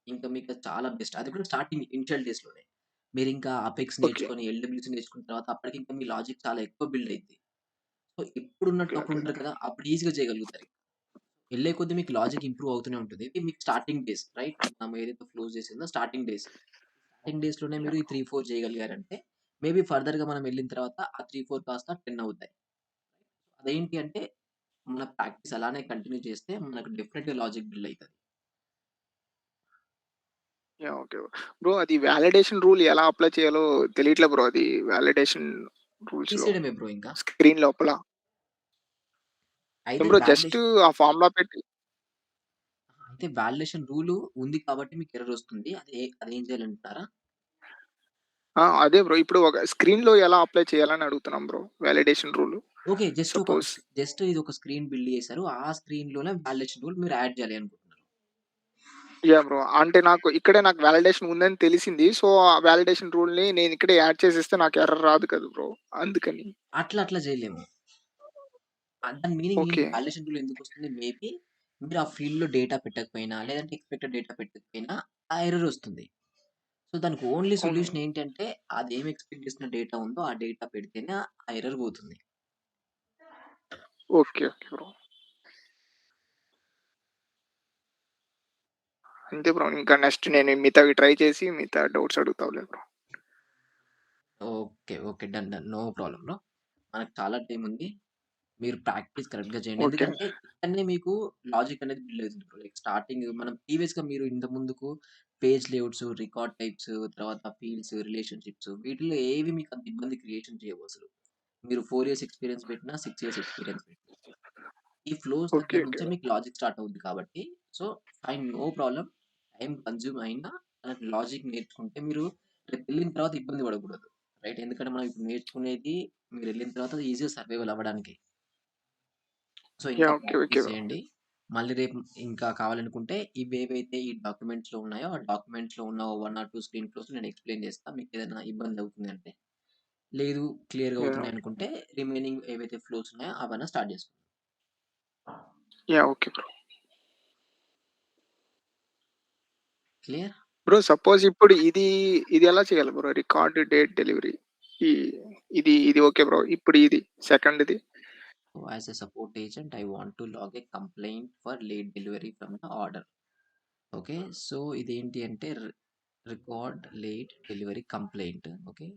ఇంకా మీకు చాలా బెస్ట్. అది కూడా స్టార్టింగ్ ఇనిషియల్ డేస్‌లోనే. మీరింకా అపెక్స్ ఓకే. నేర్చుకొని, ఎల్‌డబ్ల్యూసీ నేర్చుకున్న తర్వాత అప్పటికి ఇంకా మీ లాజిక్ చాలా ఎక్కువ బిల్డ్ అయిద్ది. సో, ఇప్పుడున్నట్టు ఓకే. ఓకే. అప్పుడుండరు కదా! అప్పుడు ఈజీగా చేయగలుగుతారు. ఎళ్ళే కొద్దీ మీకు లాజిక్ ఇంప్రూవ్ అవుతూనే ఉంటది. ఇది మీకు స్టార్టింగ్ డేస్ రైట్? మనం ఏదైతే ఫ్లోస్ చేసిందో స్టార్టింగ్ డేస్. స్టార్టింగ్ డేస్‌లోనే మీరు ఈ 3, 4 చేయగలిగారంటే, మేబీ ఫర్దర్‌గా మనం ఎళ్ళిన తర్వాత ఆ 3, 4 కాస్త 10 అవుతాయి. అదేంటి అంటే, మన ప్రాక్టీస్ అలానే కంటిన్యూ చేస్తే మనకు డెఫినెట్‌గా లాజిక్ బిల్డ్ అయితది. యాహ్! ఓకే. బ్రో అది వాలిడేషన్ రూల్ ఎలా అప్లై చేయాలో తెలియట్లే బ్రో అది. వాలిడేషన్ రూల్స్‌లో తీసేయడమే బ్రో ఇంకా. స్క్రీన్ లోపల. ఏం అయితే బ్రో జస్ట్ వాలిడేషన్ ఆ ఫార్ములా పెట్టి అయితే వాలిడేషన్ రూలు ఉంది కాబట్టి మీకు ఎర్రర్ వస్తుంది. అదేం చేయాలంటున్నారా? అదే బ్రో. ఇప్పుడు ఒక స్క్రీన్‌లో ఎలా అప్లై చేయాలని అడుగుతున్నాం bro. Validation rule. Okay. Just ఒక సపోజ్ జస్ట్ ఇదొక స్క్రీన్ బిల్డ్ చేశారు. ఆ స్క్రీన్‌లోనే వాలిడేషన్ రూల్ మీరు యాడ్ చేయాలి అనుకుంటున్నారు. యాహ్! బ్రో. అంటే నాకు వాలిడేషన్ ఉందని తెలిసింది. సో, ఆ వాలిడేషన్ రూల్‌ని నేను ఇక్కడే యాడ్ చేసేస్తే నాకు ఎర్రర్ రాదు కదా బ్రో. అందుకని. అట్లా చేయలేము. దాని మీనింగ్ ఏంటి? ఓకే. వాలిడేషన్ రూల్ ఎందుకొస్తుంది? మేబీ మీరు ఆ ఫీల్డ్‌లో డేటా పెట్టకపోయినా, లేదంటే ఎక్స్‌పెక్టెడ్ డేటా పెట్టకపోయినా ఆ ఎర్రర్ వస్తుంది. సో, దానికి ఓన్లీ అవును. సొల్యూషన్ ఏంటంటే అదేం ఎక్స్‌పెక్ట్ చేసిన డేటా ఉందో ఆ డేటా పెడితేనే ఆ ఎర్రర్ పోతుంది. ఓకే. Okay bro. అంతే బ్రో. ఇంకా నెక్స్ట్ నేను మిగతావి ట్రై చేసి మిగతా డౌట్స్ అడుగుతావులే bro. Okay. Okay. Done. Done. No problem bro. మనకు చాలా టైమ్ ఉంది. మీరు ప్రాక్టీస్ కరెక్ట్‌గా చేయండి. ఓకే. ఎందుకంటే ఇక్కడనే మీకు లాజిక్ అనేది బిల్డ్ అవుతుంది బ్రో. లైక్ స్టార్టింగ్ మనం ప్రీవియస్‌గా మీరు ఇంతకు ముందుకు పేజ్ లేఔట్స్, రికార్డ్ టైప్స్, తర్వాత ఫీల్డ్స్, రిలేషన్‌షిప్స్ వీటిలో ఏవి మీకు అంత ఇబ్బంది క్రియేషన్ చేయవసలు. మీరు 4 ఇయర్స్ ఎక్స్‌పీరియన్స్ పెట్టినా, 6 ఇయర్స్ ఎక్స్‌పీరియన్స్ పెట్టినా. ఈ ఫ్లోస్ ఓకే. దగ్గర ఓకే. నుంచే మీకు లాజిక్ స్టార్ట్ అవుద్ది కాబట్టి, so, fine no problem. Time consume అయినా మనకి లాజిక్ నేర్చుకుంటే మీరు రేపెళ్ళిన తర్వాత ఇబ్బంది పడకూడదు. రైట్? ఎందుకంటే మనం ఇప్పుడు నేర్చుకునేది మీరెళ్ళిన తర్వాత ఈజీగా సర్వైవల్ అవ్వడానికి. సో, ఇంకా yeah! Okay. Okay practice bro. చేయండి. మళ్ళీ రేపు ఇంకా కావాలనుకుంటే ఇవేవైతే ఈ డాక్యుమెంట్స్‌లో ఉన్నాయో, ఆ డాక్యుమెంట్స్‌లో ఉన్న 1 ఆర్ 2 స్క్రీన్ ఫ్లోస్ నేను ఎక్స్‌ప్లెయిన్ చేస్తా. మీకేదైనా ఇబ్బంది అవుతుంది అంటే. లేదు క్లియర్‌గా యాహ్! అవుతున్నాయి అనుకుంటే రిమైనింగ్ ఏవైతే ఫ్లోస్ ఉన్నాయో అవన్నా స్టార్ట్ చేసుకుందాం. Yeah! Okay bro. Clear? Bro suppose ఇప్పుడు ఇది ఎలా చేయాలి బ్రో? Record date delivery. ఈ ఇది ఓకే బ్రో. ఇప్పుడు ఇది సెకండ్‌ది. So as a support agent, I want to log a complaint for late delivery from the order. Okay. So ఇదేంటి అంటే record late delivery complaint. Okay.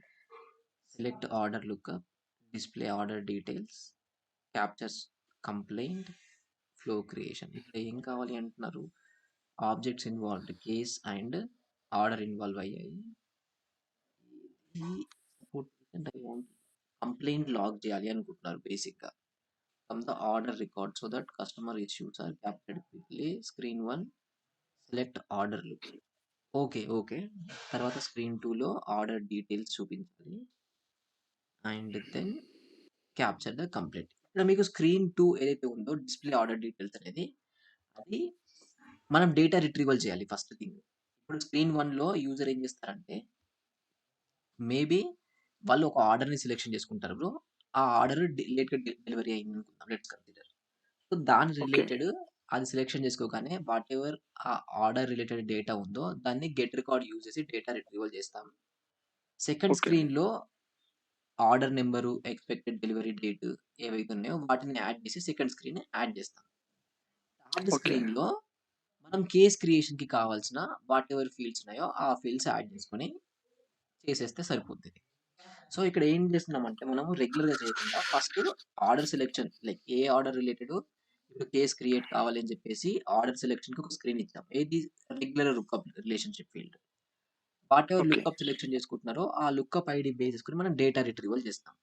Select order lookup, display order details, captures complaint, flow creation. ఇక్కడ ఏం కావాలి అంటున్నారు? Objects involved, case and order involve అయ్యాయి. ఈ support agent I want complaint log చేయాలి అనుకుంటున్నారు బేసిక్‌గా. From the order record so that customer issues are captured quickly. Screen 1 select order lookup. Okay. Okay. తర్వాత స్క్రీన్ 2లో ఆర్డర్ డీటెయిల్స్ చూపించాలి. And then capture the complaint. ఇక్కడ మీకు screen 2 ఏదైతే ఉందో డిస్‌ప్లే ఆర్డర్ డీటెయిల్స్ అనేది అది మనం డేటా రిట్రీవల్ చేయాలి ఫస్ట్ థింగ్. ఇప్పుడు స్క్రీన్ 1లో యూజర్ ఏం చేస్తారంటే, మేబీ వాళ్ళు ఒక ఆర్డర్‌ని సెలక్షన్ చేసుకుంటారు బ్రో. ఆ ఆర్డర్ లేట్‌గా డెలివరీ అయిందనుకుందాం. Let's consider. సో, దాని ఓకే. రిలేటెడ్ అది సెలక్షన్ చేసుకోగానే వాటెవర్ ఆ ఆర్డర్ రిలేటెడ్ డేటా ఉందో దాన్ని గెట్ రికార్డ్ యూజ్ చేసి డేటా రిట్రీవల్ చేస్తాం. Second okay. స్క్రీన్‌లో order number, expected delivery date ఏవైతే ఉన్నాయో వాటిని యాడ్ చేసి సెకండ్ స్క్రీన్ యాడ్ చేస్తాం. Third okay. స్క్రీన్‌లో మనం కేస్ క్రియేషన్‌కి కావాల్సిన వాటెవర్ ఫీల్డ్స్ ఉన్నాయో ఆ ఫీల్డ్స్ యాడ్ చేసుకొని చేసేస్తే సరిపోద్ది. సో, ఇక్కడ ఏం చేస్తున్నామంటే మనము రెగ్యులర్‌గా చేయకుండా ఫస్ట్ ఆర్డర్ సెలక్షన్ లైక్ ఏ ఆర్డర్ రిలేటెడ్ ఇప్పుడు కేస్ క్రియేట్ కావాలి అని చెప్పేసి ఆర్డర్ సెలక్షన్‌కి ఒక స్క్రీన్ ఇచ్చాం. ఏది regular lookup relationship field. Whatever okay. Lookup selection చేసుకుంటున్నారో ఆ లుకప్ ఐడీ బేస్ చేసుకొని మనం డేటా రిట్రీవల్ చేస్తాం.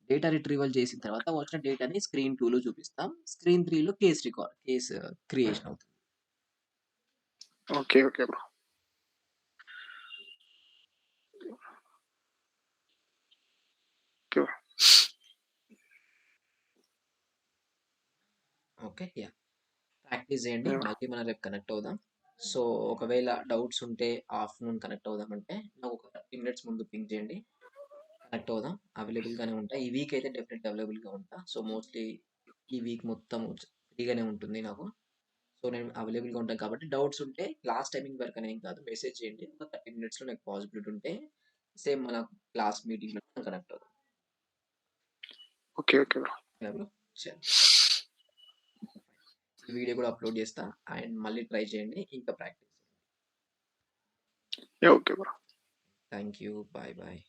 డేటా రిట్రీవల్ చేసిన తర్వాత వచ్చిన డేటాని స్క్రీన్ 2లో చూపిస్తాం. స్క్రీన్ 3లో కేస్ క్రియేషన్ అవుతుంది. Okay. Okay bro. Okay. Okay. Yeah! Practice చేయండి. యాహ్! మళ్ళీ మనం రేపు కనెక్ట్ అవుదాం. సో, ఒకవేళ డౌట్స్ ఉంటే ఆఫ్టర్‌నూన్ కనెక్ట్ అవుదామంటే నాకు ఒక 30 మినిట్స్ ముందు పింగ్ చేయండి. కనెక్ట్ అవుదాం. అవైలబుల్‌గానే ఉంటా. ఈ వీక్ అయితే డెఫినెట్‌గా అవైలబుల్‌గా ఉంటా. సో, మోస్ట్‌లీ ఈ వీక్ మొత్తం ఫ్రీగానే ఉంటుంది నాకు. సో, నేను అవైలబుల్‌గా ఉంటాను కాబట్టి డౌట్స్ ఉంటే క్లాస్ టైమింగ్ వరకని ఏం కాదు. మెసేజ్ చేయండి. ఒక 30 మినిట్స్‌లో నాకు పాసిబిలిటీ ఉంటే సేమ్ మన క్లాస్ మీటింగ్‌లో కనెక్ట్ అవుదాం. Okay. Okay bro. Yeah! Bro. Sure. ఈ వీడియో కూడా అప్‌లోడ్ చేస్తా. అండ్ మళ్ళీ ట్రై చేయండి. ఇంకా ప్రాక్టీస్ చేయండి. Yeah! Okay bro. Thank you. Bye. Bye.